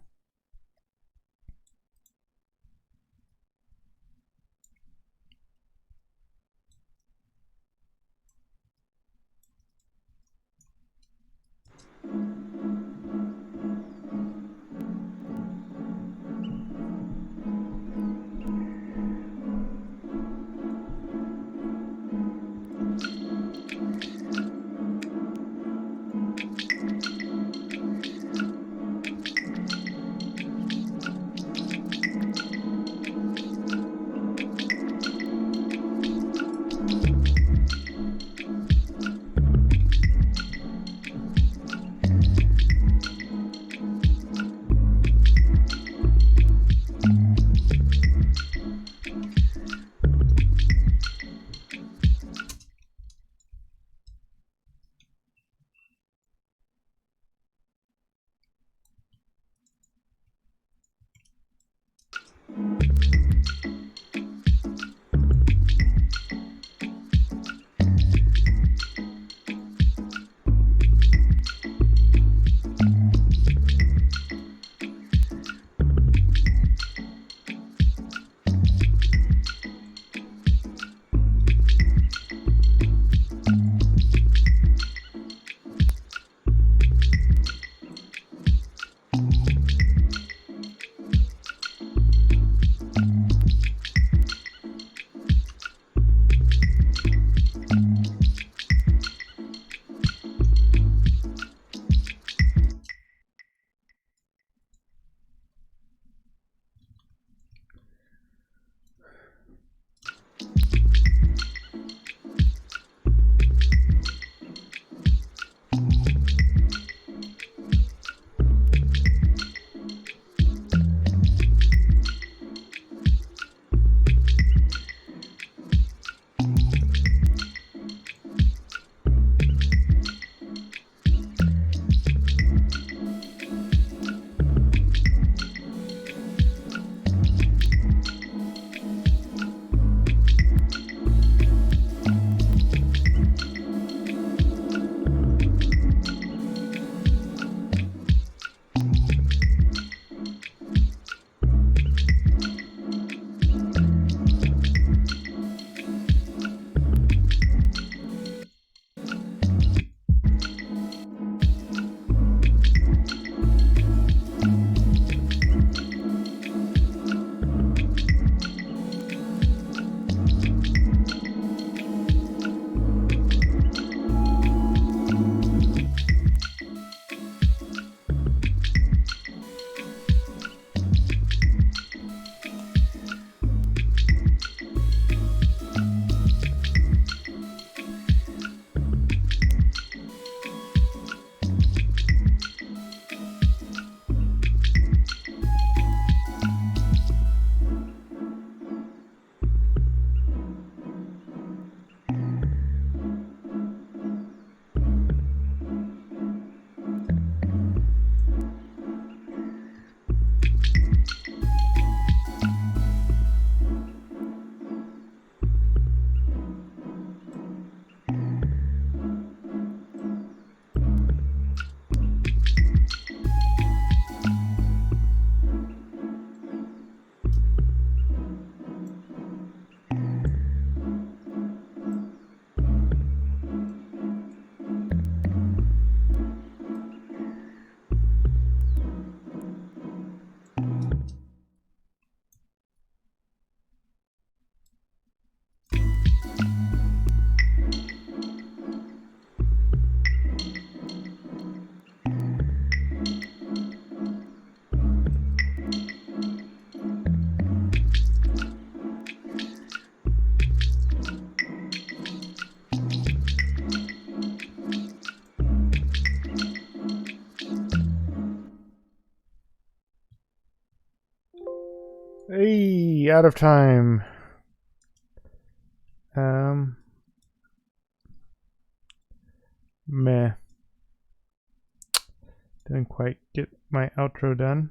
A: Alrighty, out of time. Meh. Didn't quite get my outro done.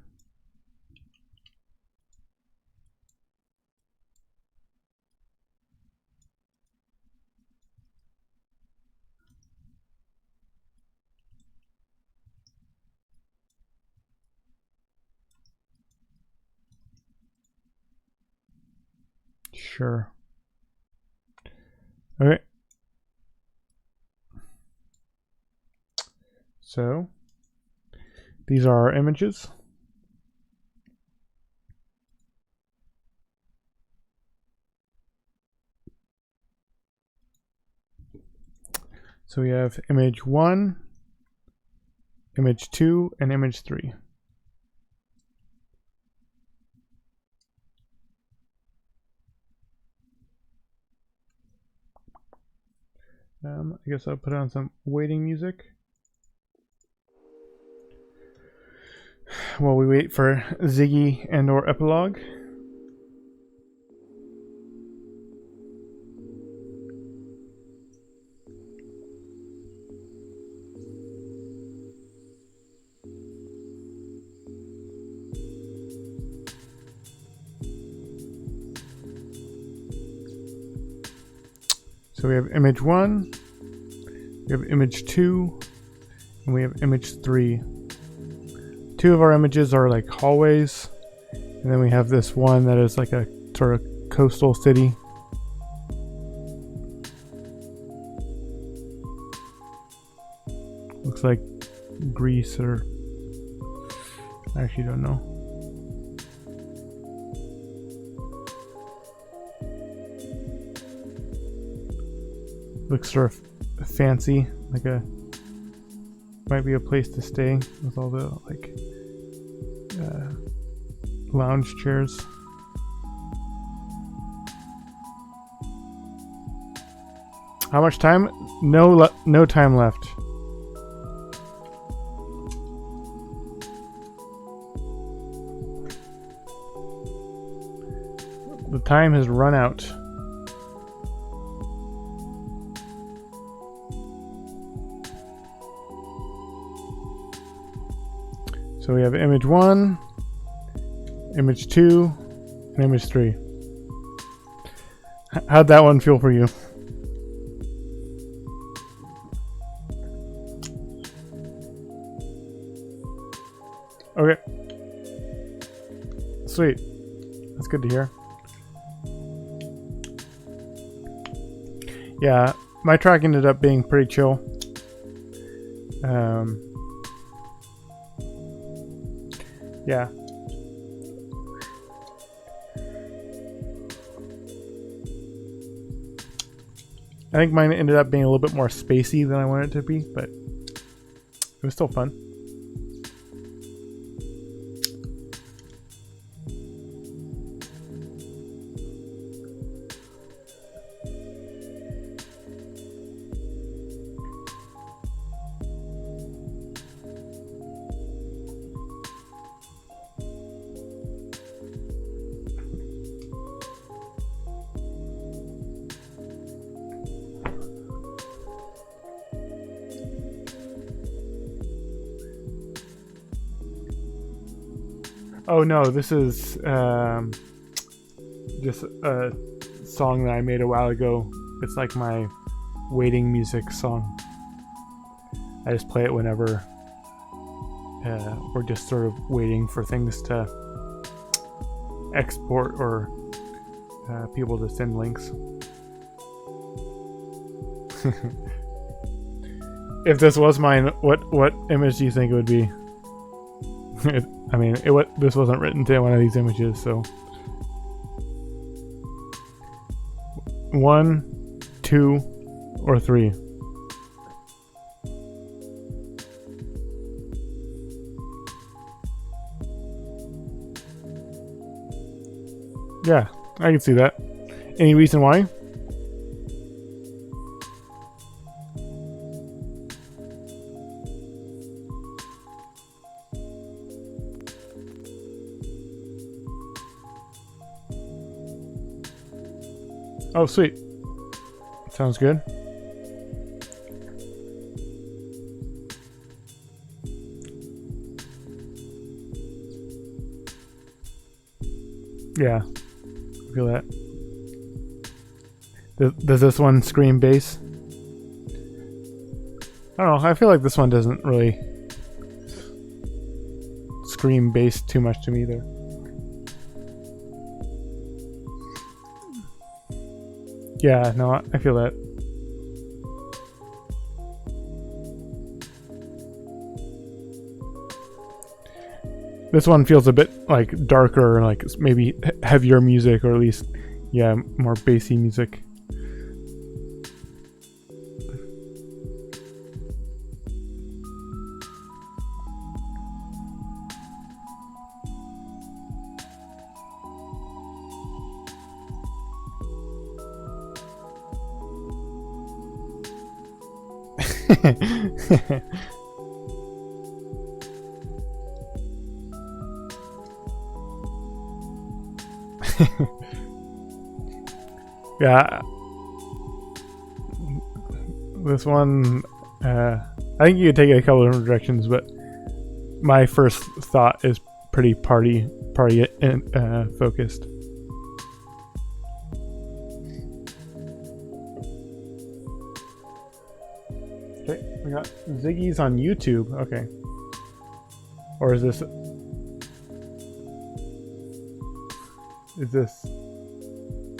A: Sure. Okay. So, these are our images. So we have image 1, image 2, and image 3. I guess I'll put on some waiting music while we wait for Ziggy and or epilogue. So we have image 1, we have image 2, and we have image 3. 2 of our images are like hallways, and then we have this one that is like a sort of coastal city. Looks like Greece, or I actually don't know. Looks sort of fancy, like a might be a place to stay with all the like lounge chairs. How much time? No time left. The time has run out. So we have image 1, image 2, and image 3. How'd that one feel for you? Okay. Sweet. That's good to hear. Yeah, my track ended up being pretty chill. Yeah. I think mine ended up being a little bit more spacey than I wanted it to be, but it was still fun. Oh no, this is just a song that I made a while ago. It's like my waiting music song. I just play it whenever we're just sort of waiting for things to export or people to send links. If this was mine, what image do you think it would be? I mean, this wasn't written to one of these images, so 1, 2, or 3. Yeah, I can see that. Any reason why? Oh, sweet. Sounds good. Yeah, I feel that. Does this one scream bass? I don't know. I feel like this one doesn't really scream bass too much to me either. Yeah, no, I feel that. This one feels a bit like darker, like maybe heavier music, or at least, yeah, more bassy music. Yeah, this one, I think you could take it a couple of different directions, but my first thought is pretty party focused. Okay, we got Ziggy's on YouTube. Okay, or is this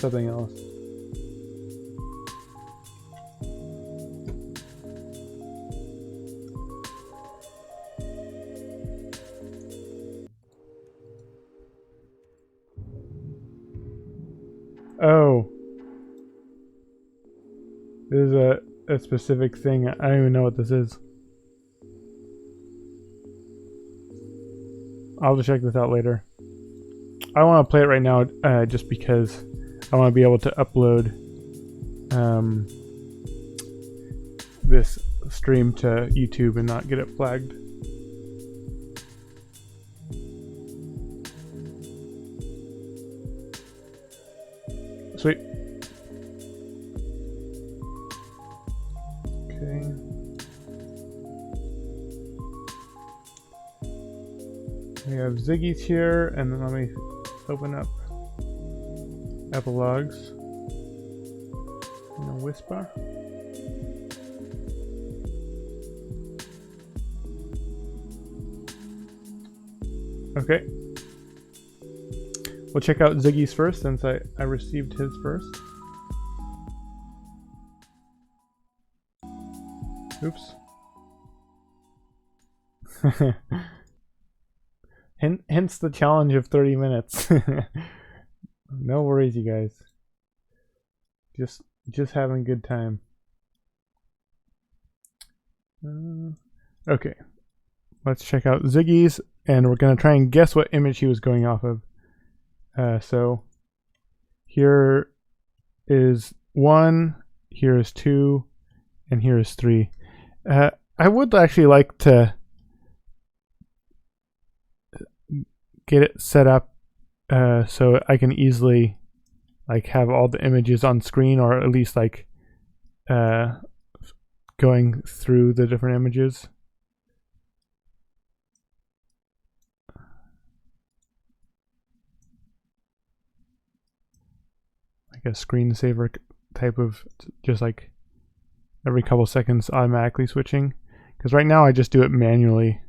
A: something else? Oh, this is a specific thing. I don't even know what this is. I'll just check this out later. I want to play it right now just because I want to be able to upload this stream to YouTube and not get it flagged. Sweet. Okay. We have Ziggy's here, and then let me open up epilogues. And a whisper. Okay. We'll check out Ziggy's first since I received his first. Oops. Hence the challenge of 30 minutes. No worries, you guys. Just having a good time. Okay. Let's check out Ziggy's, and we're going to try and guess what image he was going off of. So here is 1, here is 2, and here is 3. I would actually like to get it set up so I can easily like have all the images on screen, or at least like going through the different images. Like a screensaver type of, just like every couple seconds automatically switching, because right now I just do it manually.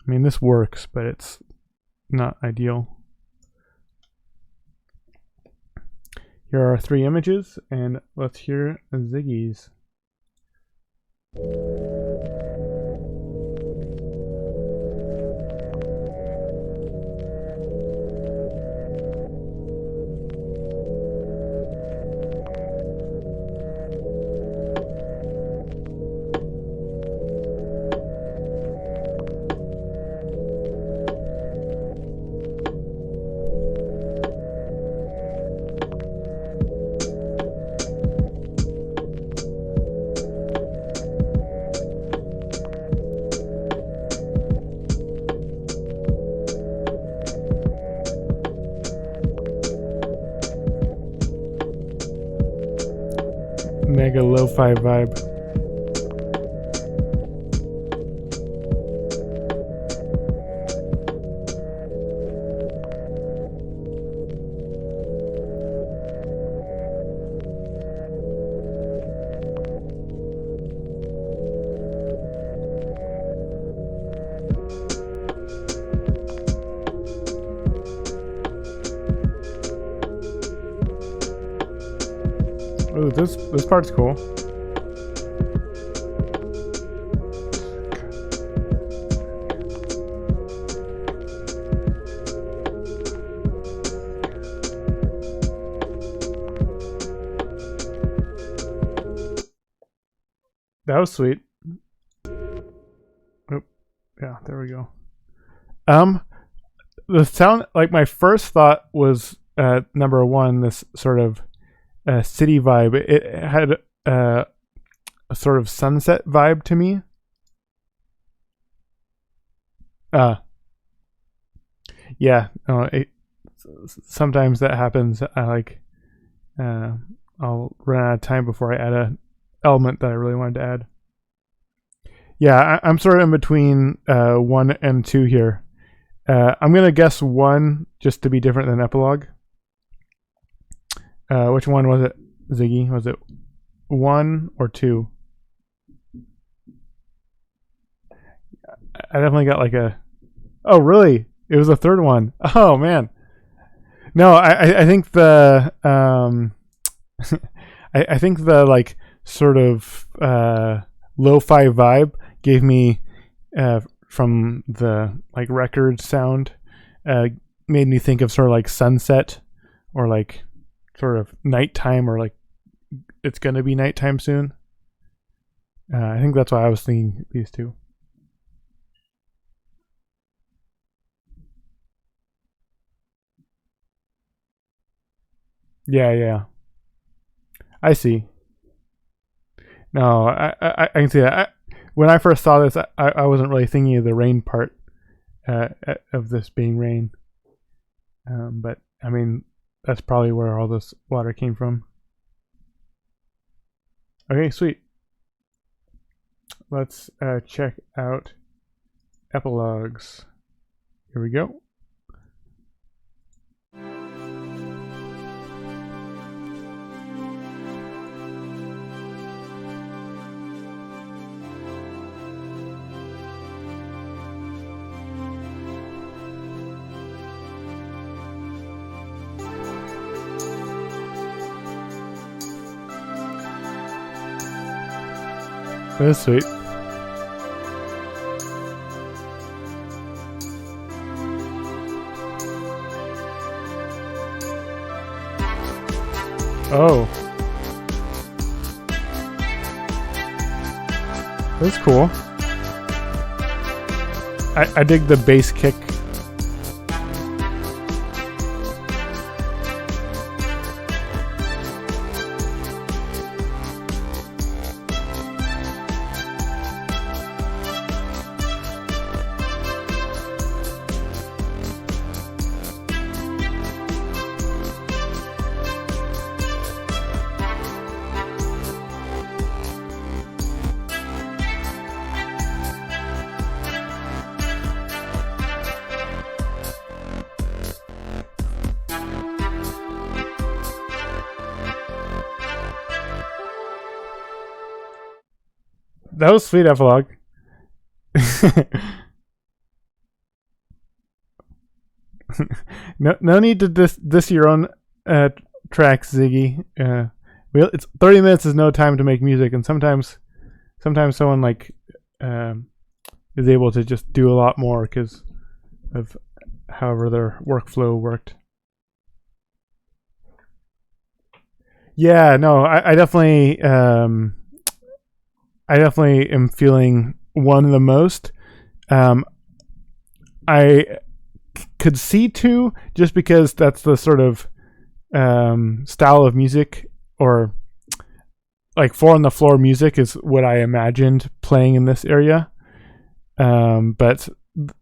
A: I mean, this works, but it's not ideal. Here are 3 images, and let's hear Ziggy's. mega lo-fi vibe. Ooh, this part's cool. That was sweet. Oh, yeah, there we go. The sound, like my first thought was number one, this sort of city vibe. It had a sort of sunset vibe to me. Yeah, no, sometimes that happens. I'll run out of time before I add a element that I really wanted to add. Yeah, I'm sort of in between 1 and 2 here. I'm gonna guess 1 just to be different than epilogue. Which one was it, Ziggy? Was it 1 or 2? I definitely got like a... Oh, really? It was the third one. Oh, man. No, I think the... I think the, like, sort of lo-fi vibe gave me, from the, like, record sound, made me think of sort of, like, sunset or, like, sort of nighttime, or, like, it's going to be nighttime soon. I think that's why I was thinking these two. Yeah. I see. No, I can see that. When I first saw this, I wasn't really thinking of the rain part of this being rain. But, I mean, that's probably where all this water came from. Okay, sweet. Let's check out epilogues. Here we go. That's sweet. Oh. That's cool. I dig the bass kick. That was sweet, epilogue. No need to diss your own tracks, Ziggy. It's 30 minutes is no time to make music, and sometimes someone like is able to just do a lot more because of however their workflow worked. Yeah, no, I definitely am feeling 1 the most. I could see 2 just because that's the sort of style of music, or like 4 on the floor music is what I imagined playing in this area. But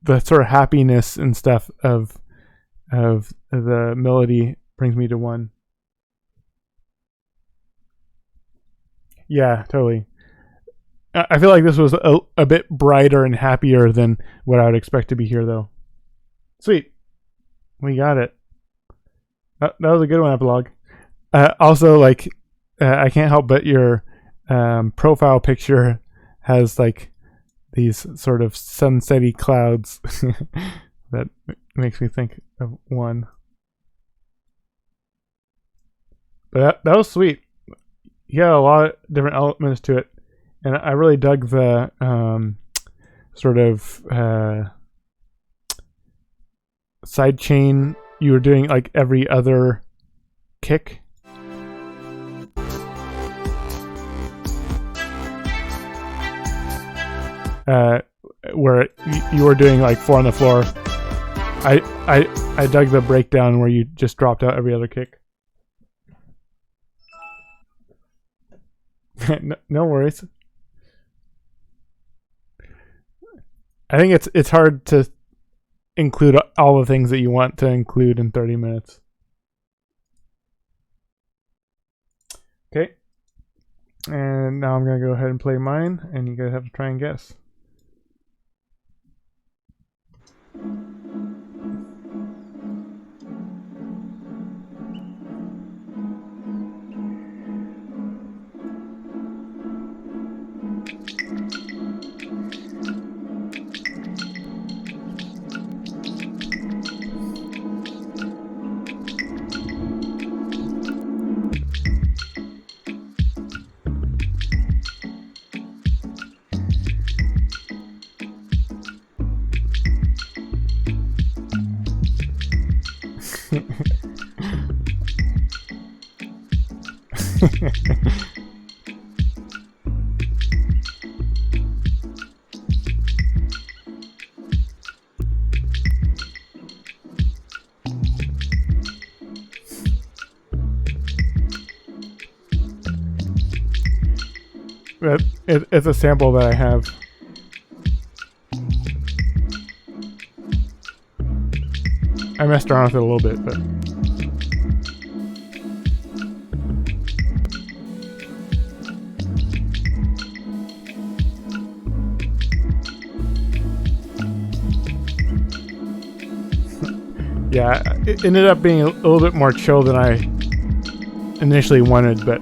A: the sort of happiness and stuff of the melody brings me to 1. Yeah, totally. I feel like this was a bit brighter and happier than what I would expect to be here, though. Sweet. We got it. That was a good one, Epilogue. Also, like, I can't help but your profile picture has, like, these sort of sunsetty clouds that makes me think of one. But that was sweet. You got a lot of different elements to it. And I really dug the sort of side chain you were doing, like every other kick. Where you were doing like 4 on the floor. I dug the breakdown where you just dropped out every other kick. No worries. I think it's hard to include all the things that you want to include in 30 minutes. Okay. And now I'm going to go ahead and play mine, and you guys have to try and guess. It's a sample that I have. I messed around with it a little bit, but yeah, it ended up being a little bit more chill than I initially wanted, but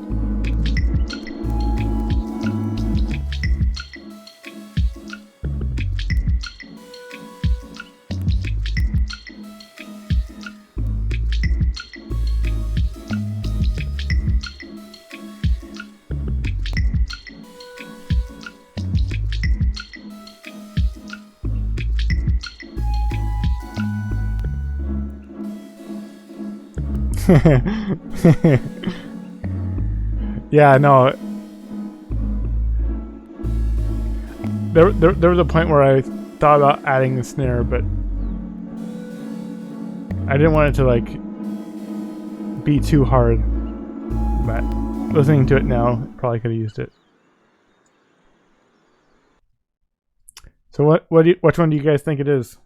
A: yeah, no. There was a point where I thought about adding the snare, but I didn't want it to like be too hard. But listening to it now, probably could have used it. So which one do you guys think it is?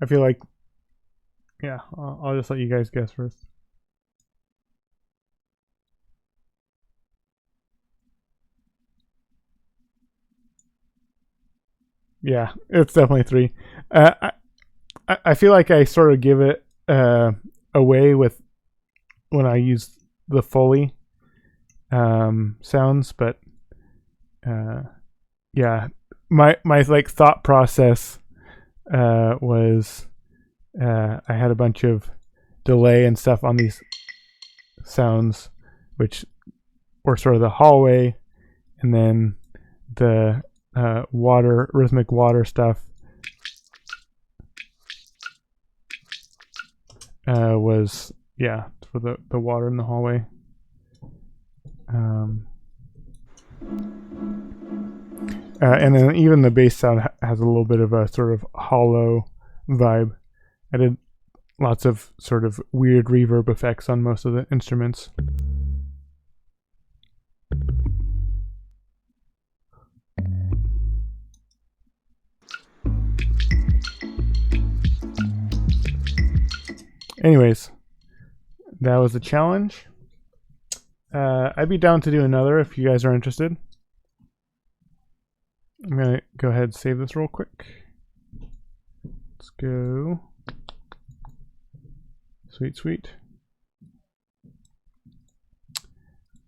A: I feel like, yeah, I'll just let you guys guess first. Yeah, it's definitely 3. I feel like I sort of give it away with when I use the Foley sounds, but yeah, my like thought process was I had a bunch of delay and stuff on these sounds, which were sort of the hallway, and then the rhythmic water stuff was, yeah, for the water in the hallway. And then even the bass sound has a little bit of a sort of hollow vibe. I did lots of sort of weird reverb effects on most of the instruments. Anyways, that was the challenge. I'd be down to do another if you guys are interested. I'm gonna go ahead and save this real quick. Let's go. Sweet, sweet.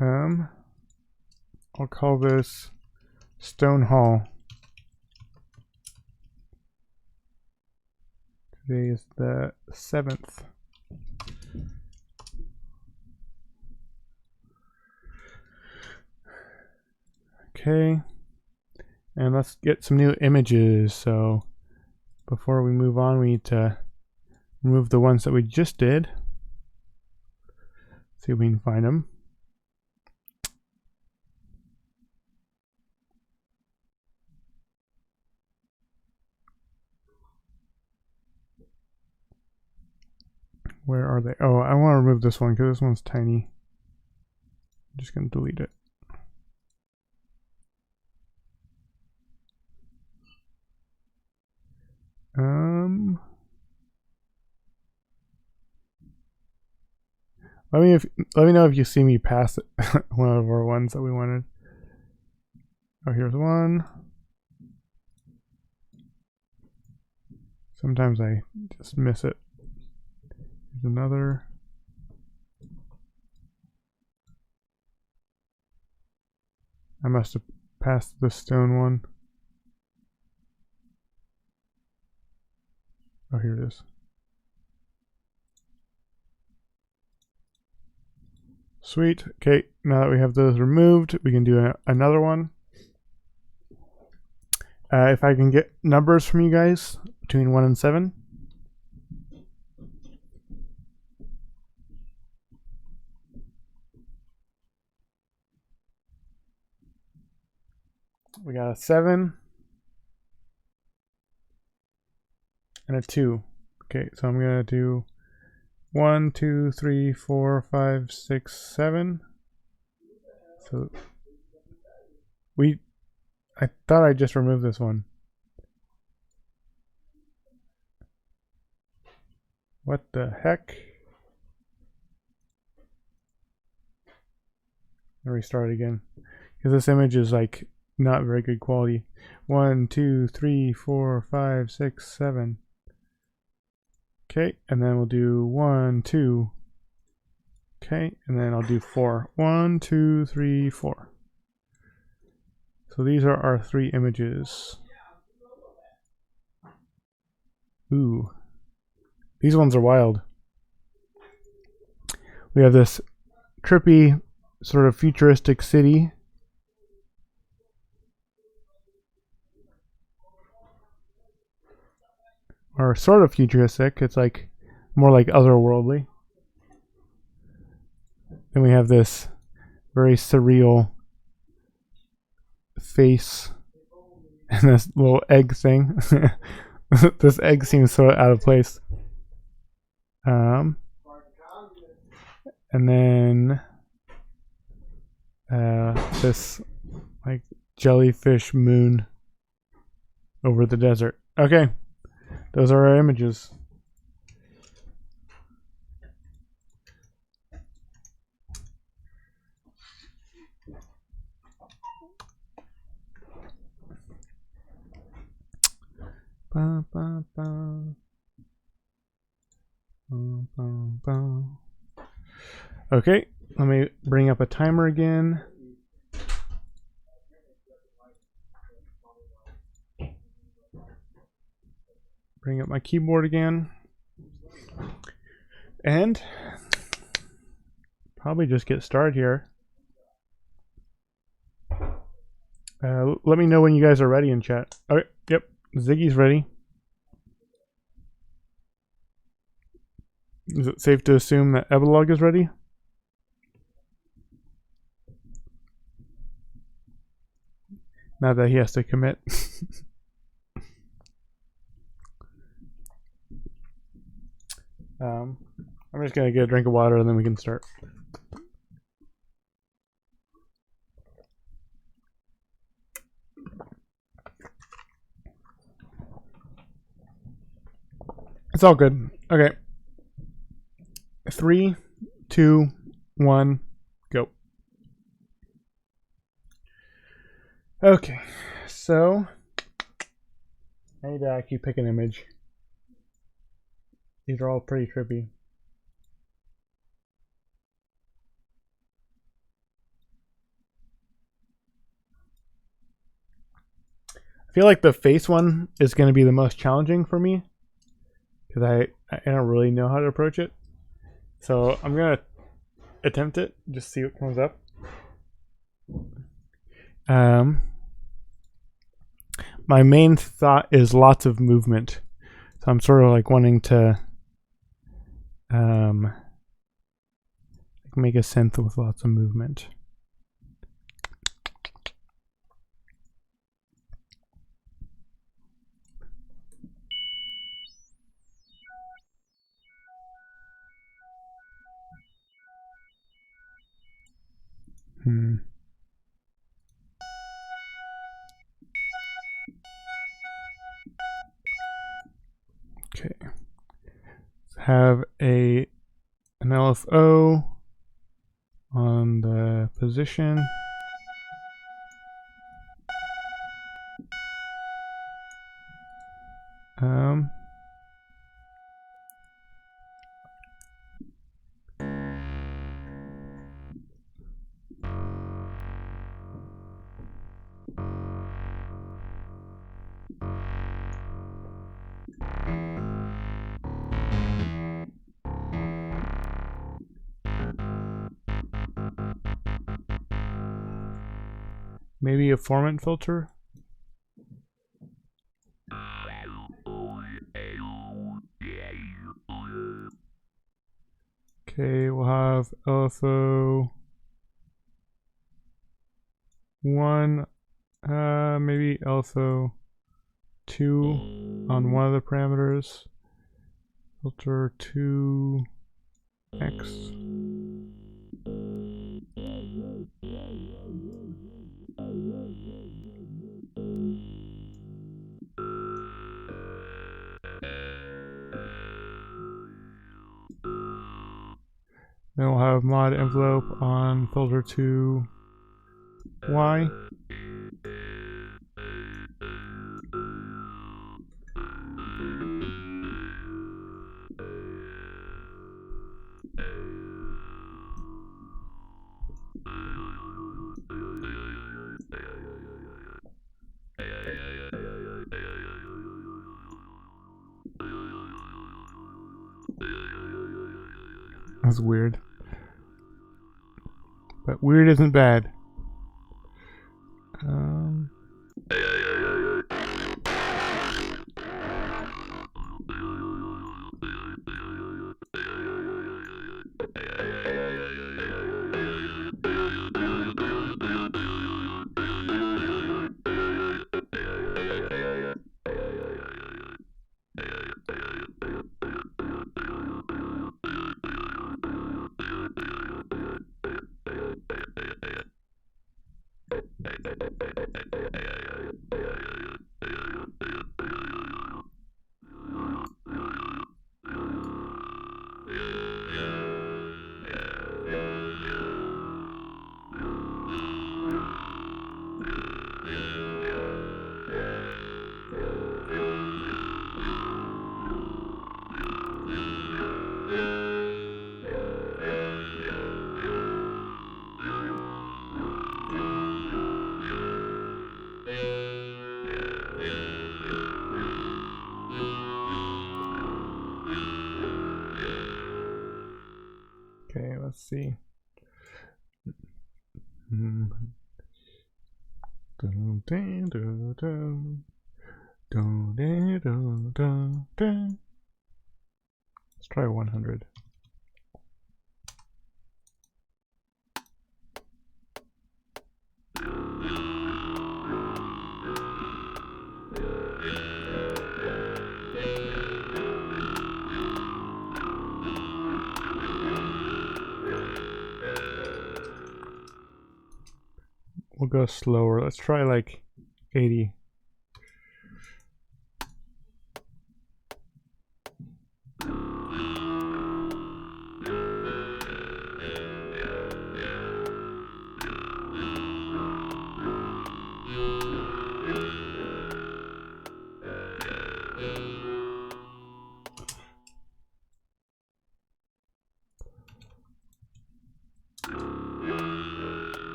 A: I'll call this Stone Hall. Today is the 7th. Okay, and let's get some new images. So before we move on, we need to remove the ones that we just did. See if we can find them. Where are they? Oh, I want to remove this one because this one's tiny. I'm just going to delete it. Let me know if you see me pass one of our ones that we wanted. Oh, here's one. Sometimes I just miss it. Here's another. I must have passed the stone one. Oh, here it is. Sweet. Okay, now that we have those removed, we can do another one. If I can get numbers from you guys between 1 and 7. We got a 7 and a 2. Okay, so I'm gonna do 1, 2, 3, 4, 5, 6, 7. So I thought I just removed this one. What the heck? I'll restart again because this image is like not very good quality. 1, 2, 3, 4, 5, 6, 7. Okay, and then we'll do 1, 2. Okay, and then I'll do 4. 1, 2, 3, 4. So these are our 3 images. Ooh, these ones are wild. We have this trippy, sort of futuristic city. Or sort of futuristic. It's like more like otherworldly. Then we have this very surreal face and this little egg thing. This egg seems so out of place. And then this like jellyfish moon over the desert. Okay, those are our images. Ba, ba, ba. Ba, ba, ba. Okay, let me bring up a timer again. Bring up my keyboard again. And probably just get started here. Let me know when you guys are ready in chat. Okay, yep, Ziggy's ready. Is it safe to assume that Evalog is ready? Not that he has to commit. I'm just gonna get a drink of water and then we can start. It's all good. Okay. 3, 2, 1, go. Okay, so I need to actually pick an image. These are all pretty trippy. I feel like the face one is going to be the most challenging for me because I don't really know how to approach it. So I'm going to attempt it, just see what comes up. My main thought is lots of movement. So I'm sort of like wanting to make a synth with lots of movement. Okay. Let's have an LFO on the position. Maybe a formant filter. Okay, we'll have LFO 1, maybe LFO 2 on one of the parameters. Filter 2x. Then we'll have mod envelope on filter 2y. That's weird. But weird isn't bad. Okay, let's see. Let's try 100. We'll go slower. Let's try like 80.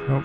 A: Nope.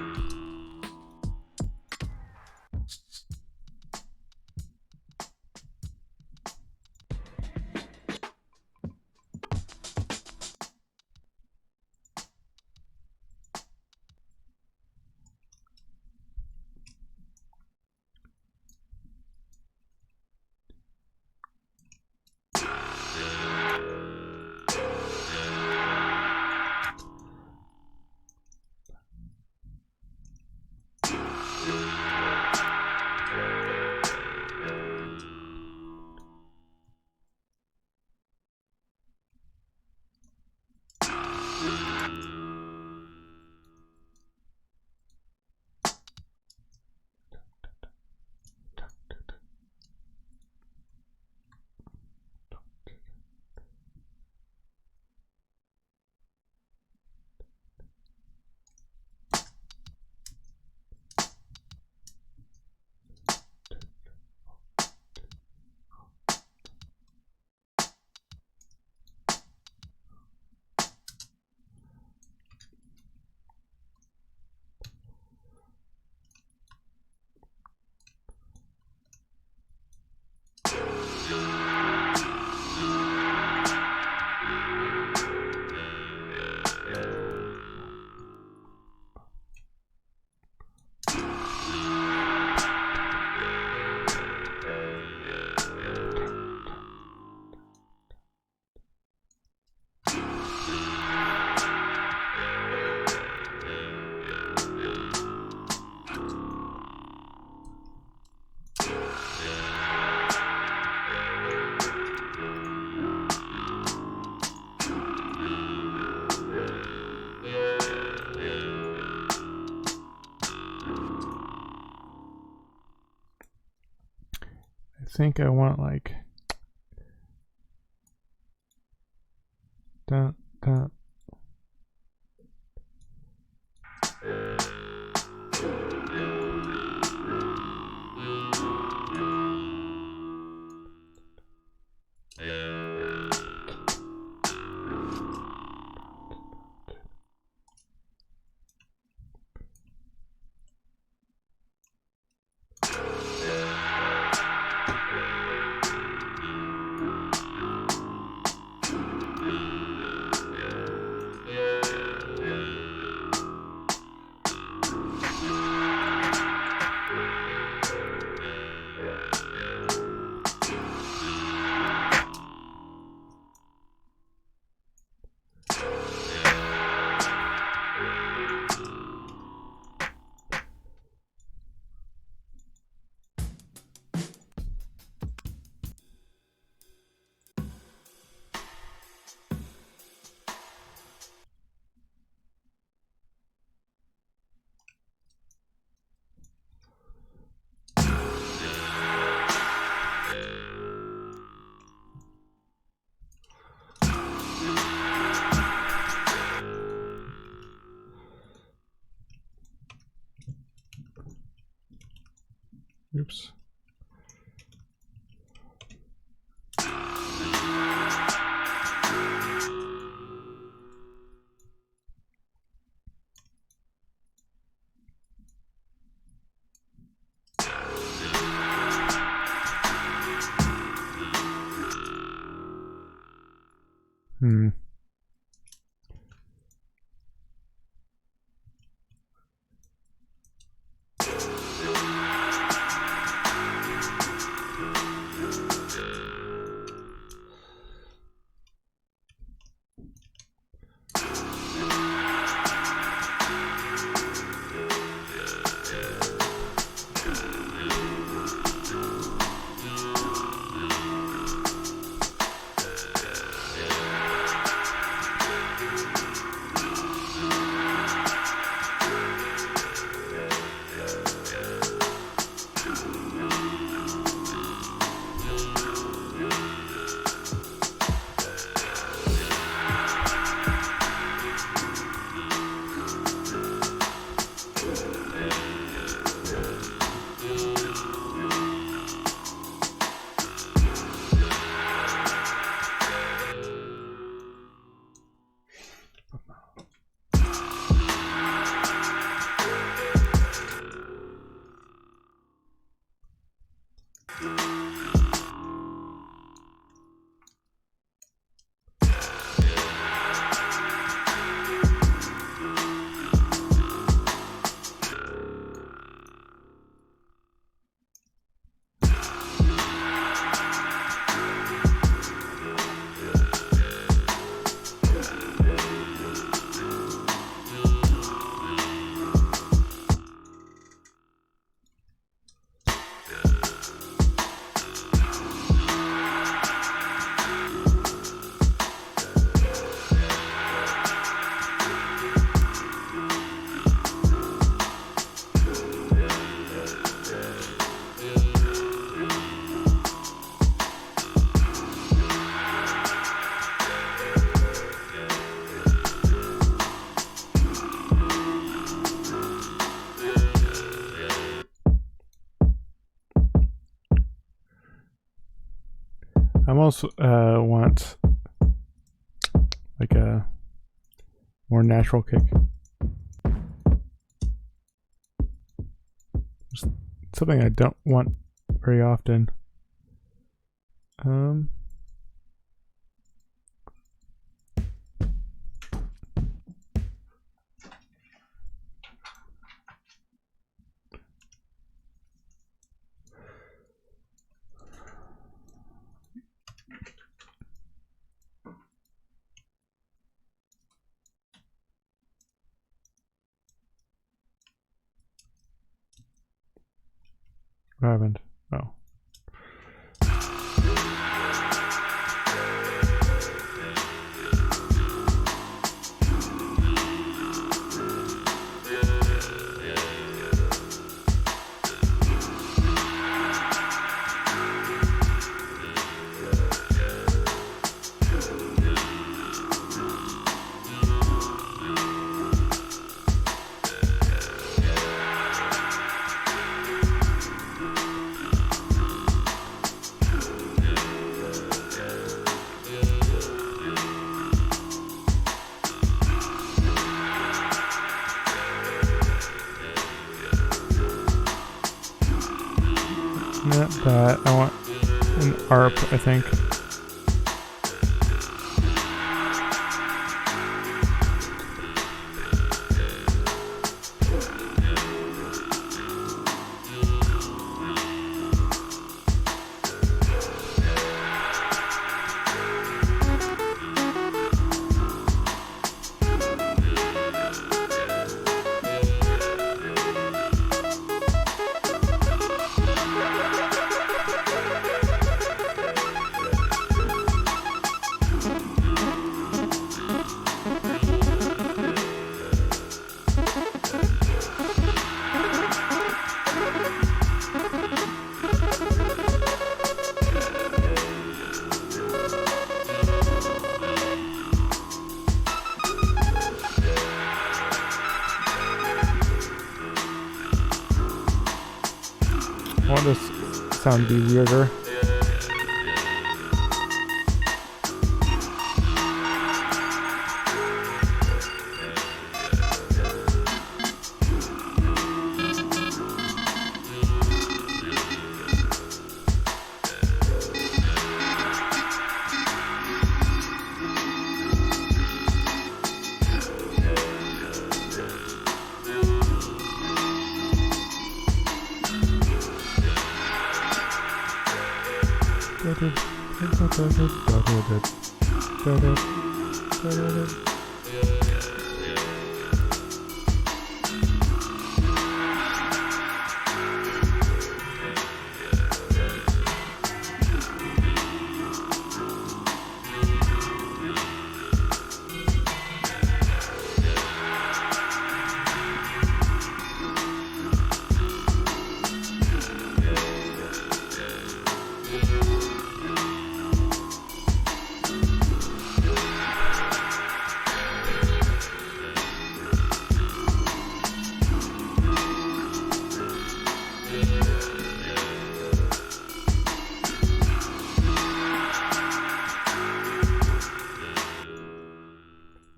A: I think I want like dun, dun. Oops. Hmm. almost want like a more natural kick. Just something I don't want very often. What happened? Oh. Not that. I want an ARP, I think. I want this sound to be weirder.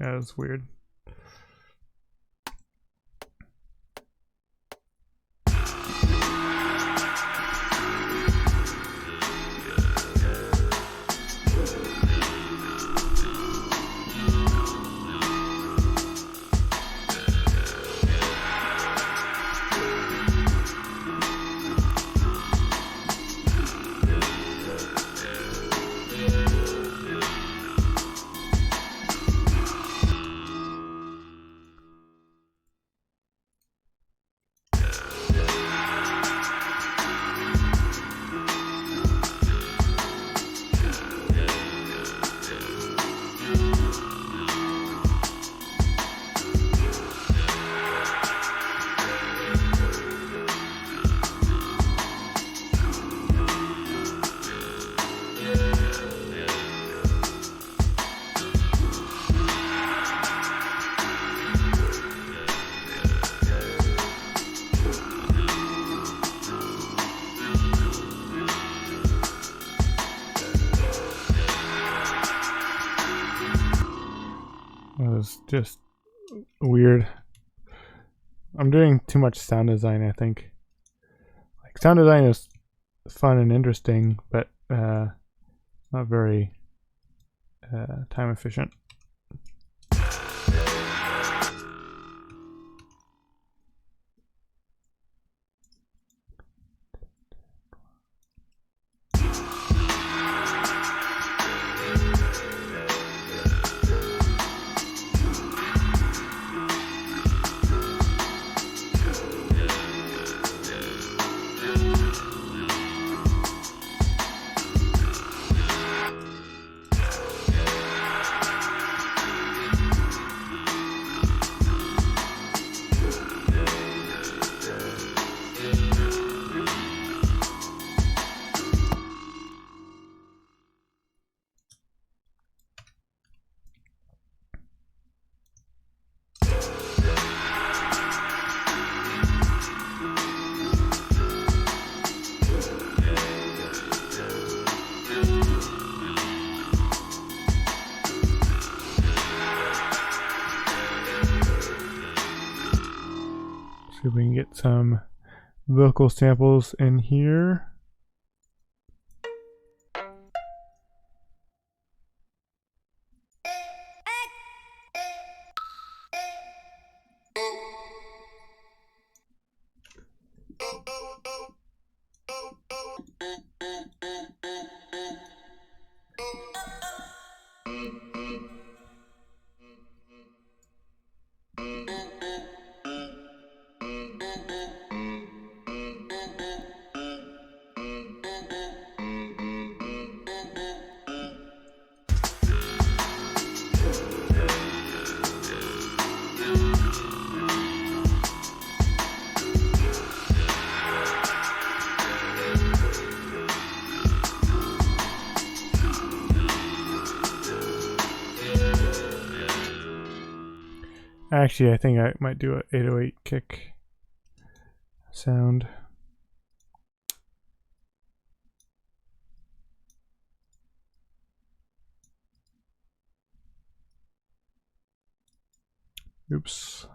A: Yeah, that's weird. was just weird. I'm doing too much sound design, I think. Like, sound design is fun and interesting, but not very time efficient. See if we can get some vocal samples in here. Actually, I think I might do an 808 kick sound. Oops.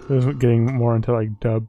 A: This is getting more into like dub.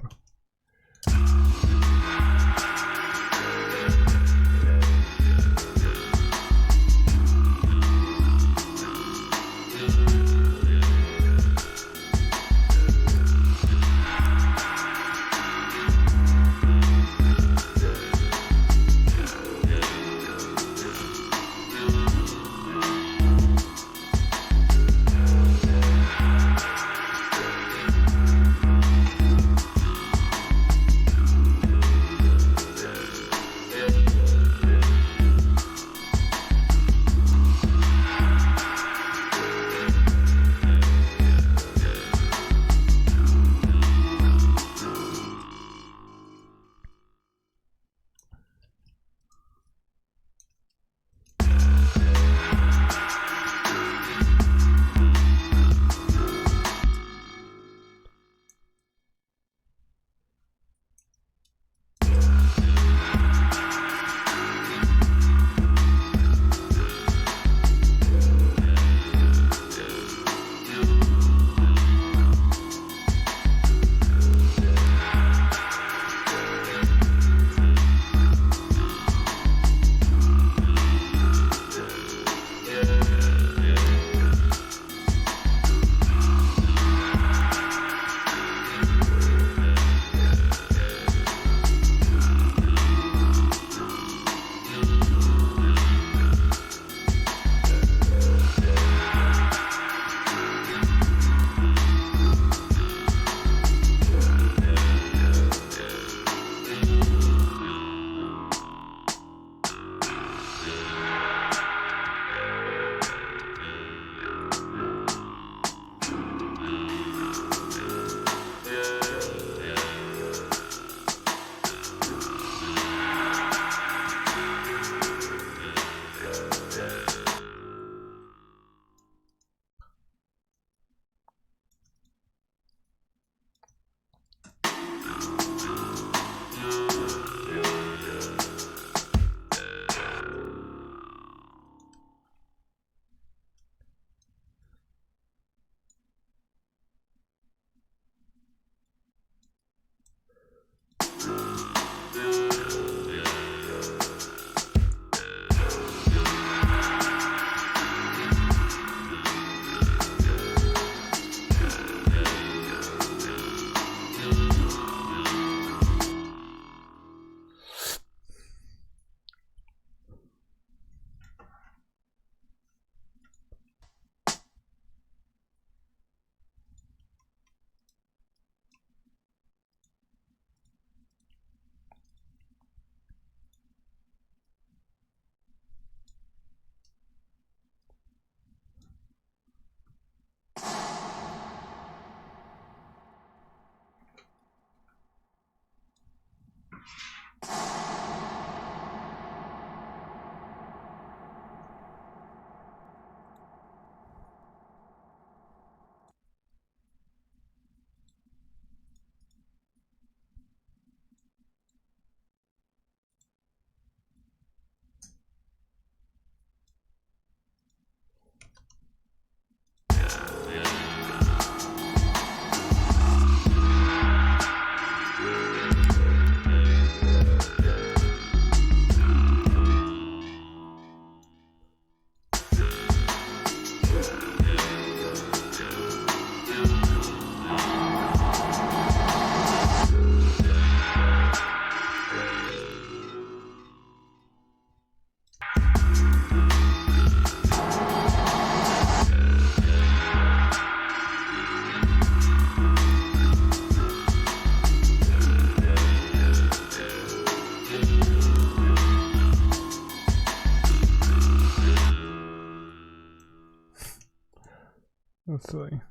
A: That's silly.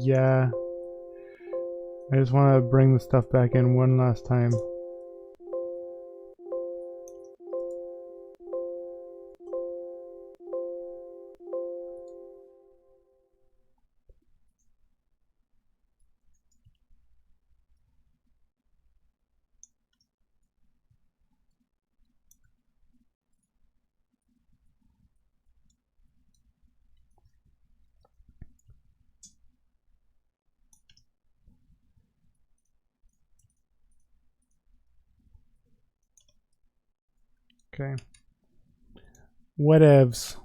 A: Yeah. I just want to bring the stuff back in one last time. Okay. Whatevs.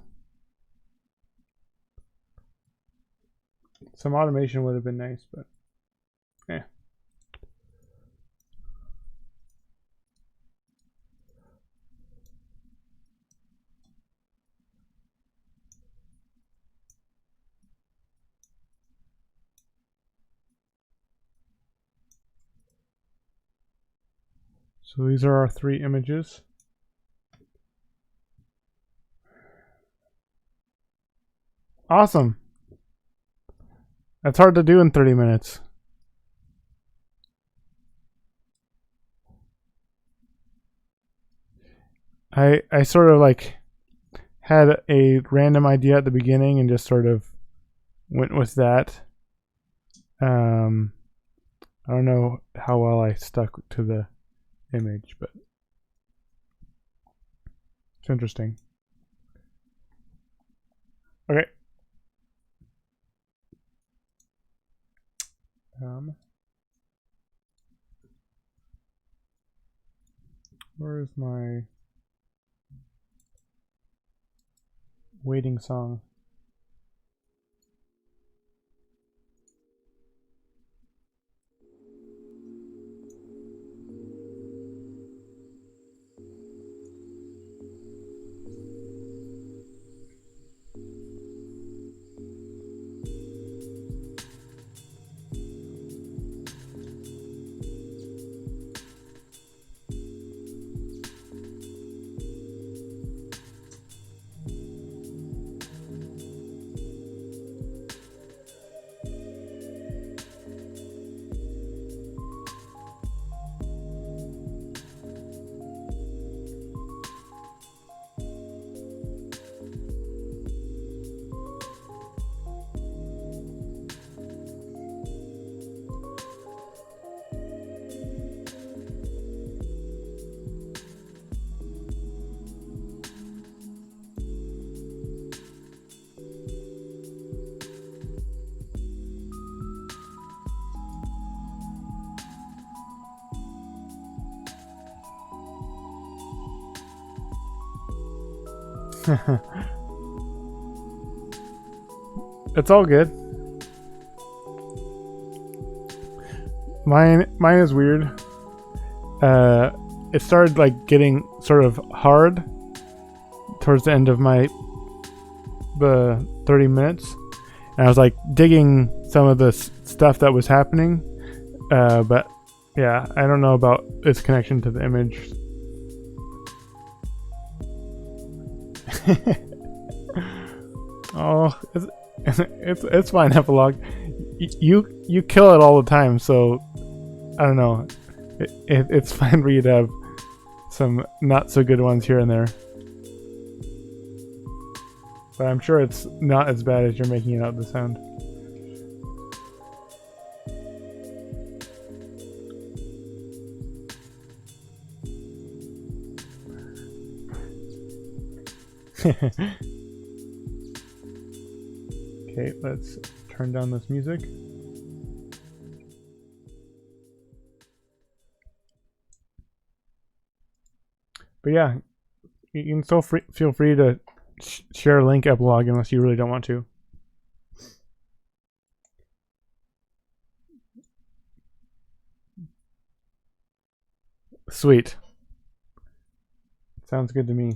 A: Some automation would have been nice, but eh. So these are our 3 images. Awesome. That's hard to do in 30 minutes. I sort of like had a random idea at the beginning and just sort of went with that. I don't know how well I stuck to the image, but it's interesting. Okay. Where is my waiting song? It's all good. Mine is weird. It started like getting sort of hard towards the end of the 30 minutes, and I was like digging some of the stuff that was happening, but yeah, I don't know about its connection to the image. Oh, it's fine, epilogue. You kill it all the time, so I don't know. It's fine for you to have some not so good ones here and there, but I'm sure it's not as bad as you're making it out to sound. Okay, let's turn down this music. But yeah, you can still feel free to share a link epilogue unless you really don't want to. Sweet. Sounds good to me.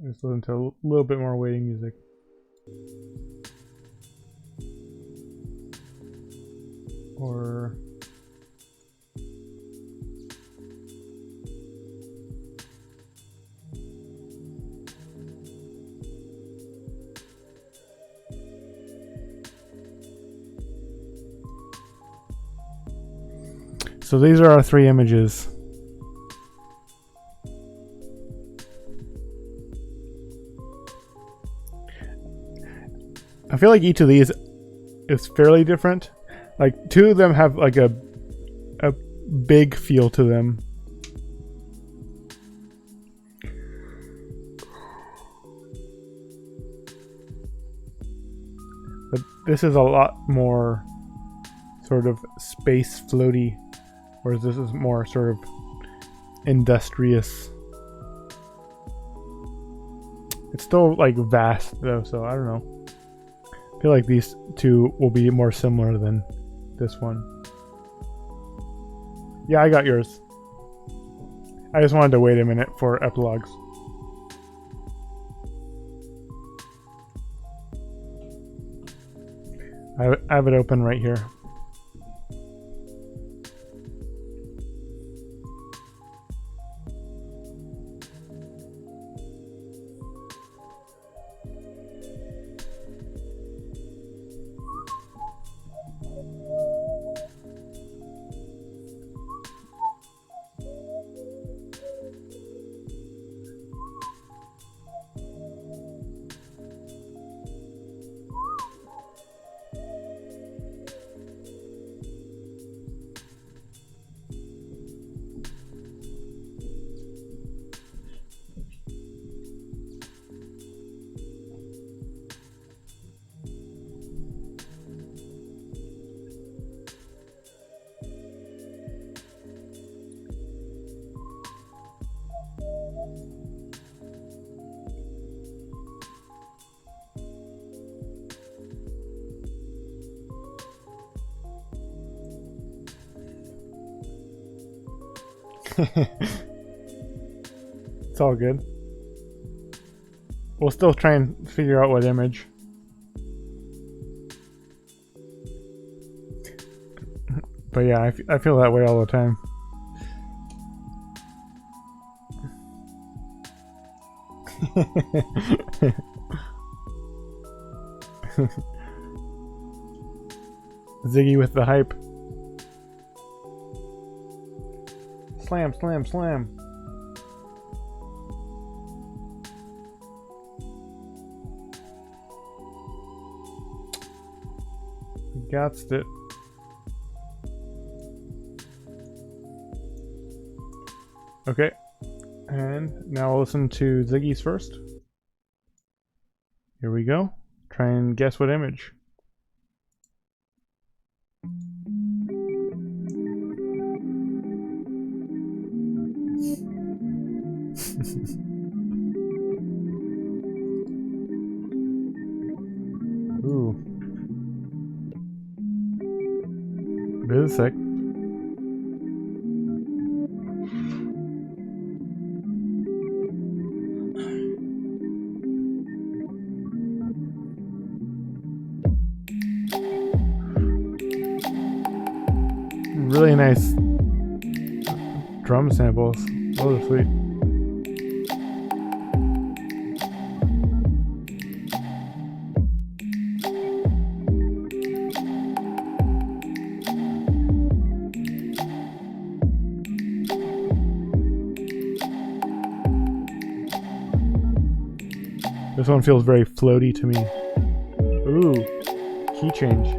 A: Just listen to a little bit more waiting music. Or so these are our 3 images. I feel like each of these is fairly different. Like 2 of them have like a big feel to them. But this is a lot more sort of space floaty, whereas this is more sort of industrious. It's still like vast though, so I don't know. I feel like these 2 will be more similar than this one. Yeah, I got yours. I just wanted to wait a minute for epilogues. I have it open right here. It's all good. We'll still try and figure out what image. But yeah, I feel that way all the time. Ziggy with the hype. Slam, slam, slam. Gotst it. Okay. And now we'll listen to Ziggy's first. Here we go. Try and guess what image. Ooh. This is sick. Really nice drum samples. Those are sweet. This one feels very floaty to me. Ooh, key change.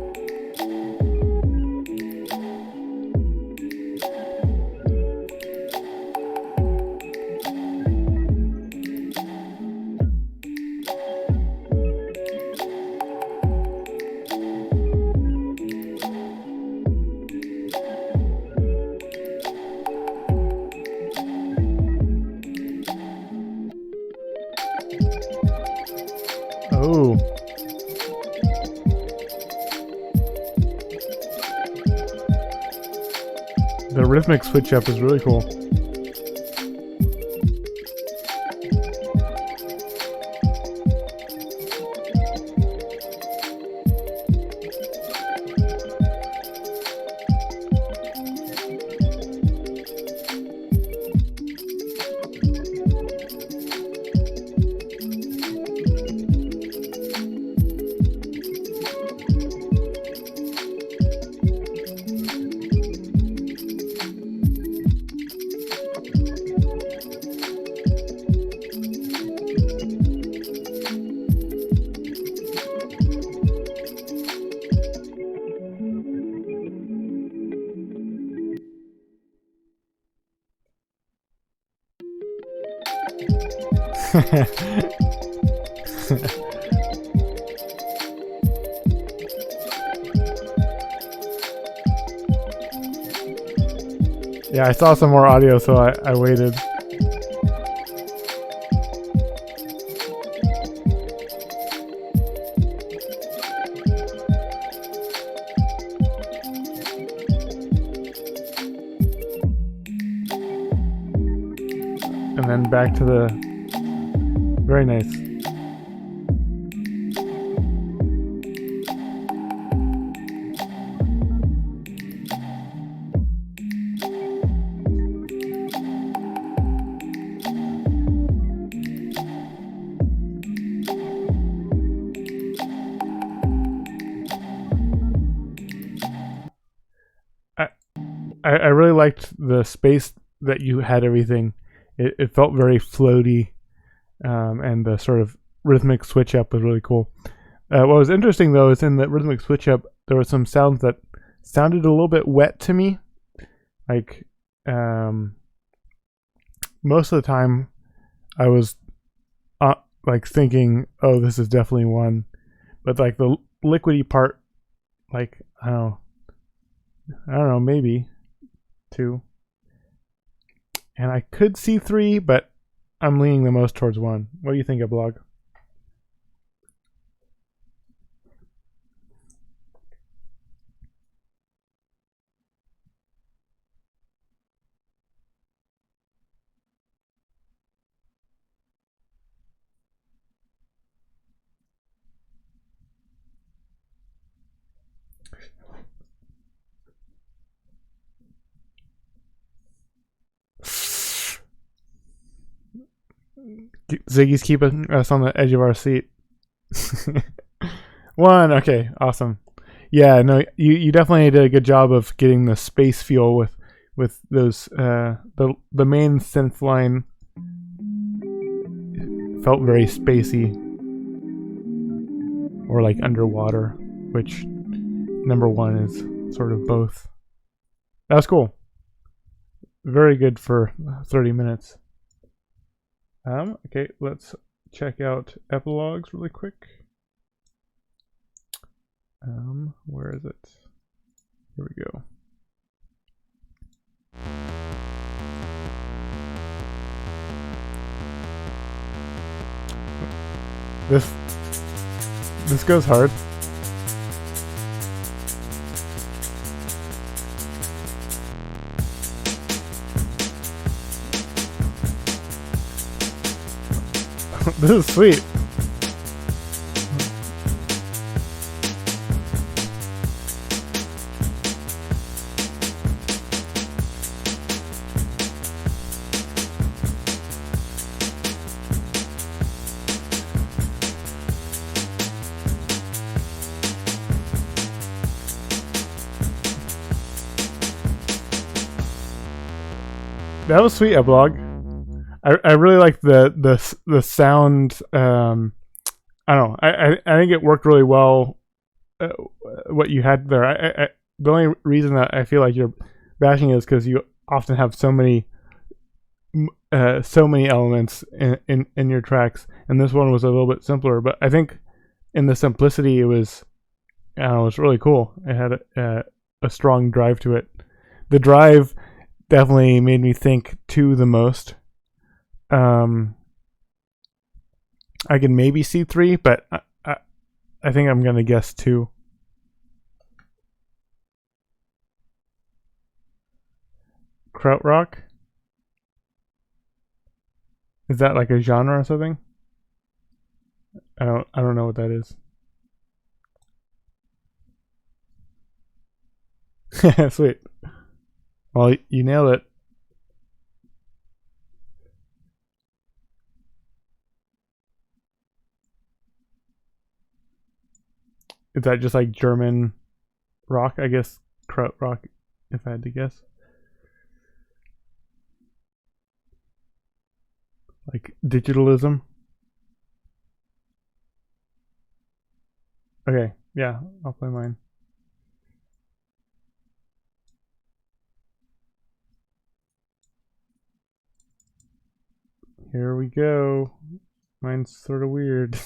A: Oh. The rhythmic switch up is really cool. Yeah, I saw some more audio, so I waited. And then back to the... Very nice. I really liked the space that you had everything. It felt very floaty, and the sort of rhythmic switch up was really cool. What was interesting though is in the rhythmic switch up, there were some sounds that sounded a little bit wet to me. Like, most of the time, I was like thinking, "Oh, this is definitely one," but like the liquidy part, like I don't know, maybe two, and I could see three, but I'm leaning the most towards one. What do you think of Blog? Ziggy's keeping us on the edge of our seat. 1. Okay, awesome. Yeah, no, you definitely did a good job of getting the space feel with those the main synth line felt very spacey or like underwater, which number 1 is sort of both. That was cool. Very good for 30 minutes. Okay, let's check out epilogues really quick. Where is it? Here we go. This goes hard. This is sweet. That was sweet, epilogue. I really like the sound. I don't know. I think it worked really well. What you had there. The only reason that I feel like you're bashing is because you often have so many elements in your tracks, and this one was a little bit simpler. But I think in the simplicity, it was, I don't know, it was really cool. It had a strong drive to it. The drive definitely made me think 2 the most. I can maybe see 3, but I think I'm gonna guess 2. Krautrock? Is that like a genre or something? I don't know what that is. Sweet. Well, you nailed it. Is that just like German rock? I guess krautrock, if I had to guess. Like digitalism. Okay, yeah, I'll play mine. Here we go. Mine's sort of weird.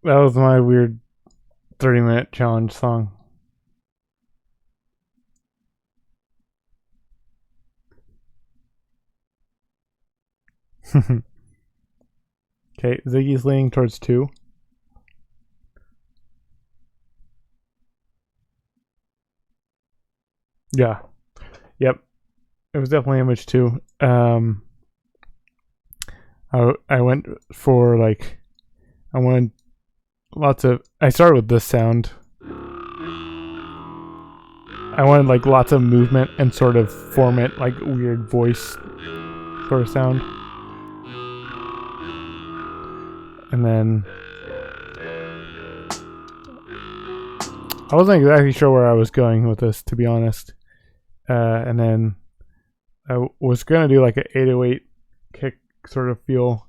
A: That was my weird 30-minute challenge song. Okay, Ziggy's leaning towards 2. Yeah. Yep. It was definitely image 2. I went for like I wanted lots of. I started with this sound. I wanted like lots of movement and sort of form it like weird voice sort of sound. And then I wasn't exactly sure where I was going with this, to be honest. And then I was gonna do like an 808 kick sort of feel,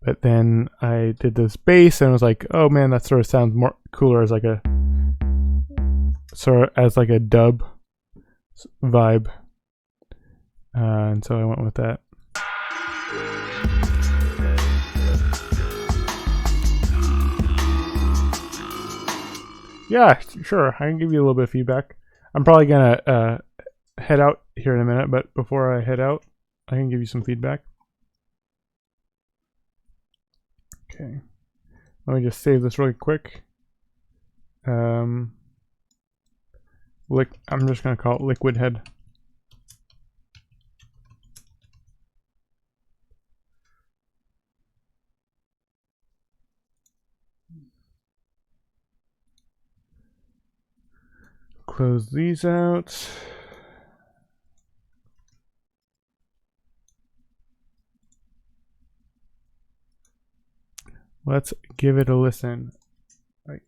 A: but then I did this bass and was like, oh man, that sort of sounds more cooler as like a dub vibe, and so I went with that. Yeah, sure. I can give you a little bit of feedback. I'm probably gonna head out here in a minute, but before I head out, I can give you some feedback. Okay. Let me just save this really quick. I'm just gonna call it liquid head. Close these out. Let's give it a listen. Right.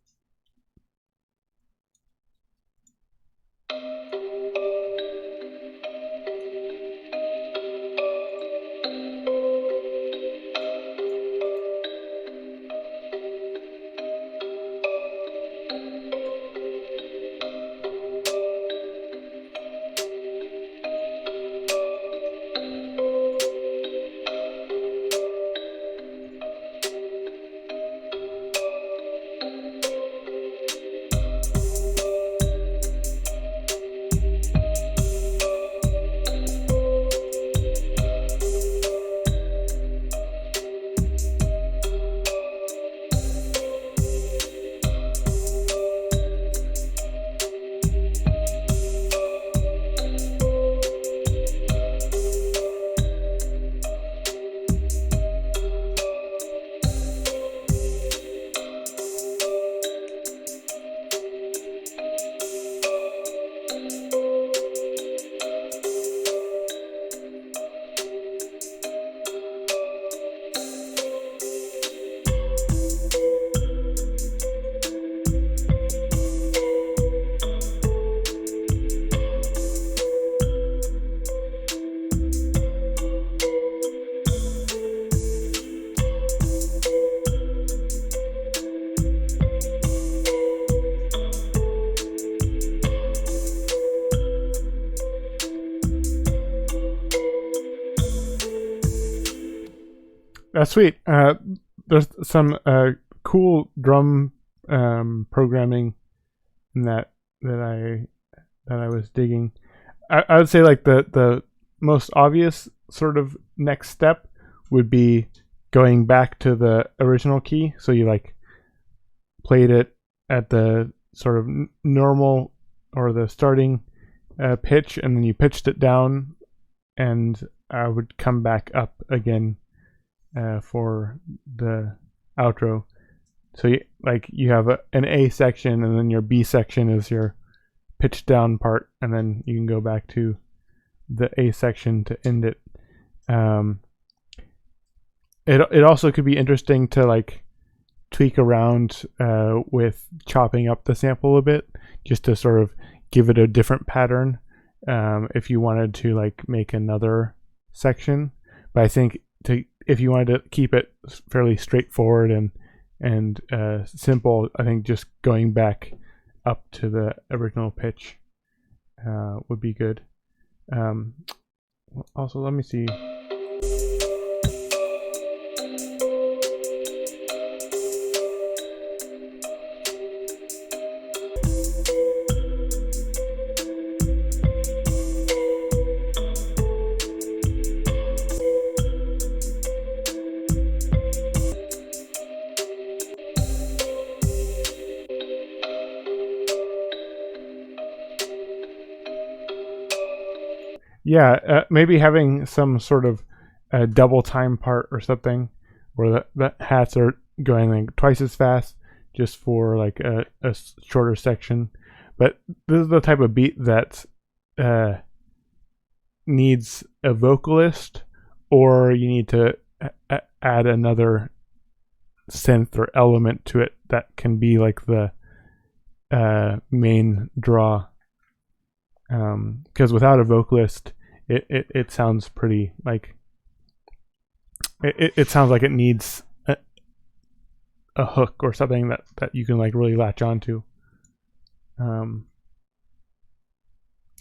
A: That's sweet. There's some cool drum programming in that I was digging. I would say like the most obvious sort of next step would be going back to the original key. So you like played it at the sort of normal or the starting pitch, and then you pitched it down, and I would come back up again for the outro. So you have an A section, and then your B section is your pitch down part, and then you can go back to the A section to end it. It also could be interesting to like tweak around with chopping up the sample a bit, just to sort of give it a different pattern. If you wanted to like make another section, but I think if you wanted to keep it fairly straightforward and simple, I think just going back up to the original pitch would be good. Also, let me see. Yeah, maybe having some sort of double time part or something, where the hats are going like twice as fast, just for like a shorter section. But this is the type of beat that uh, needs a vocalist, or you need to add another synth or element to it that can be like the main draw. Because without a vocalist, it sounds pretty like it sounds like it needs a hook or something that you can like really latch onto. I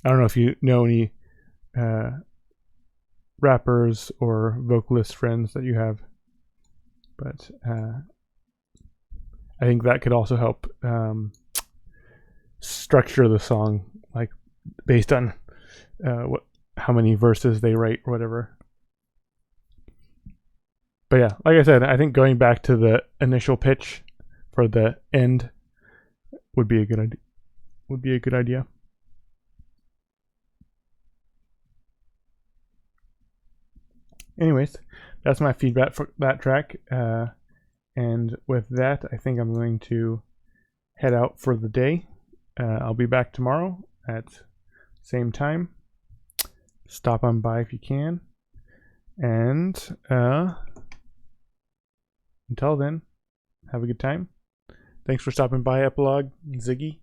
A: don't know if you know any rappers or vocalist friends that you have, but I think that could also help structure the song, like based on how many verses they write or whatever. But yeah, like I said, I think going back to the initial pitch for the end would be a good idea. Anyways, that's my feedback for that track. And with that, I think I'm going to head out for the day. I'll be back tomorrow at same time. Stop on by if you can. And until then, have a good time. Thanks for stopping by, Epilogue Ziggy.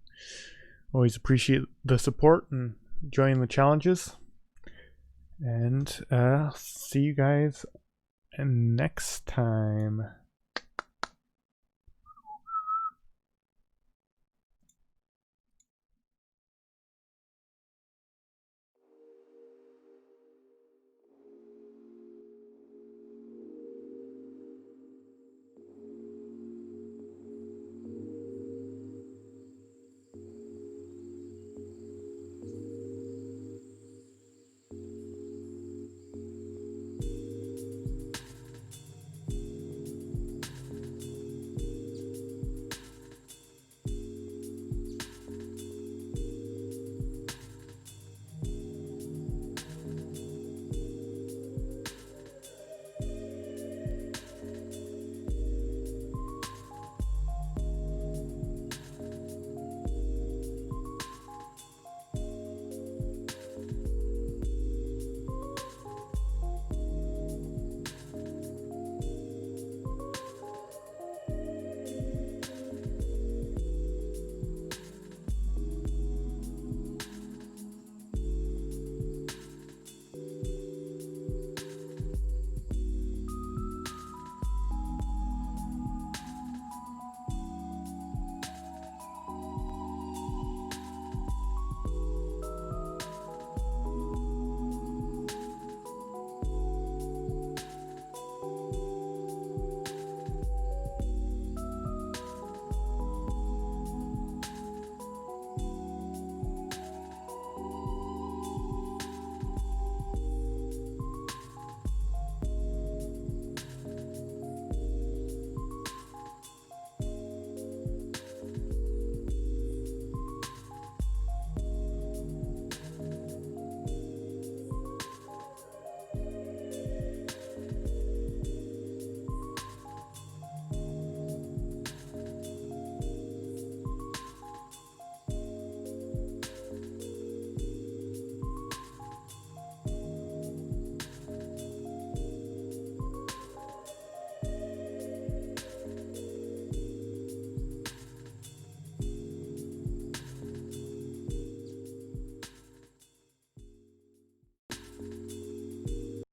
A: Always appreciate the support and enjoying the challenges. And see you guys next time.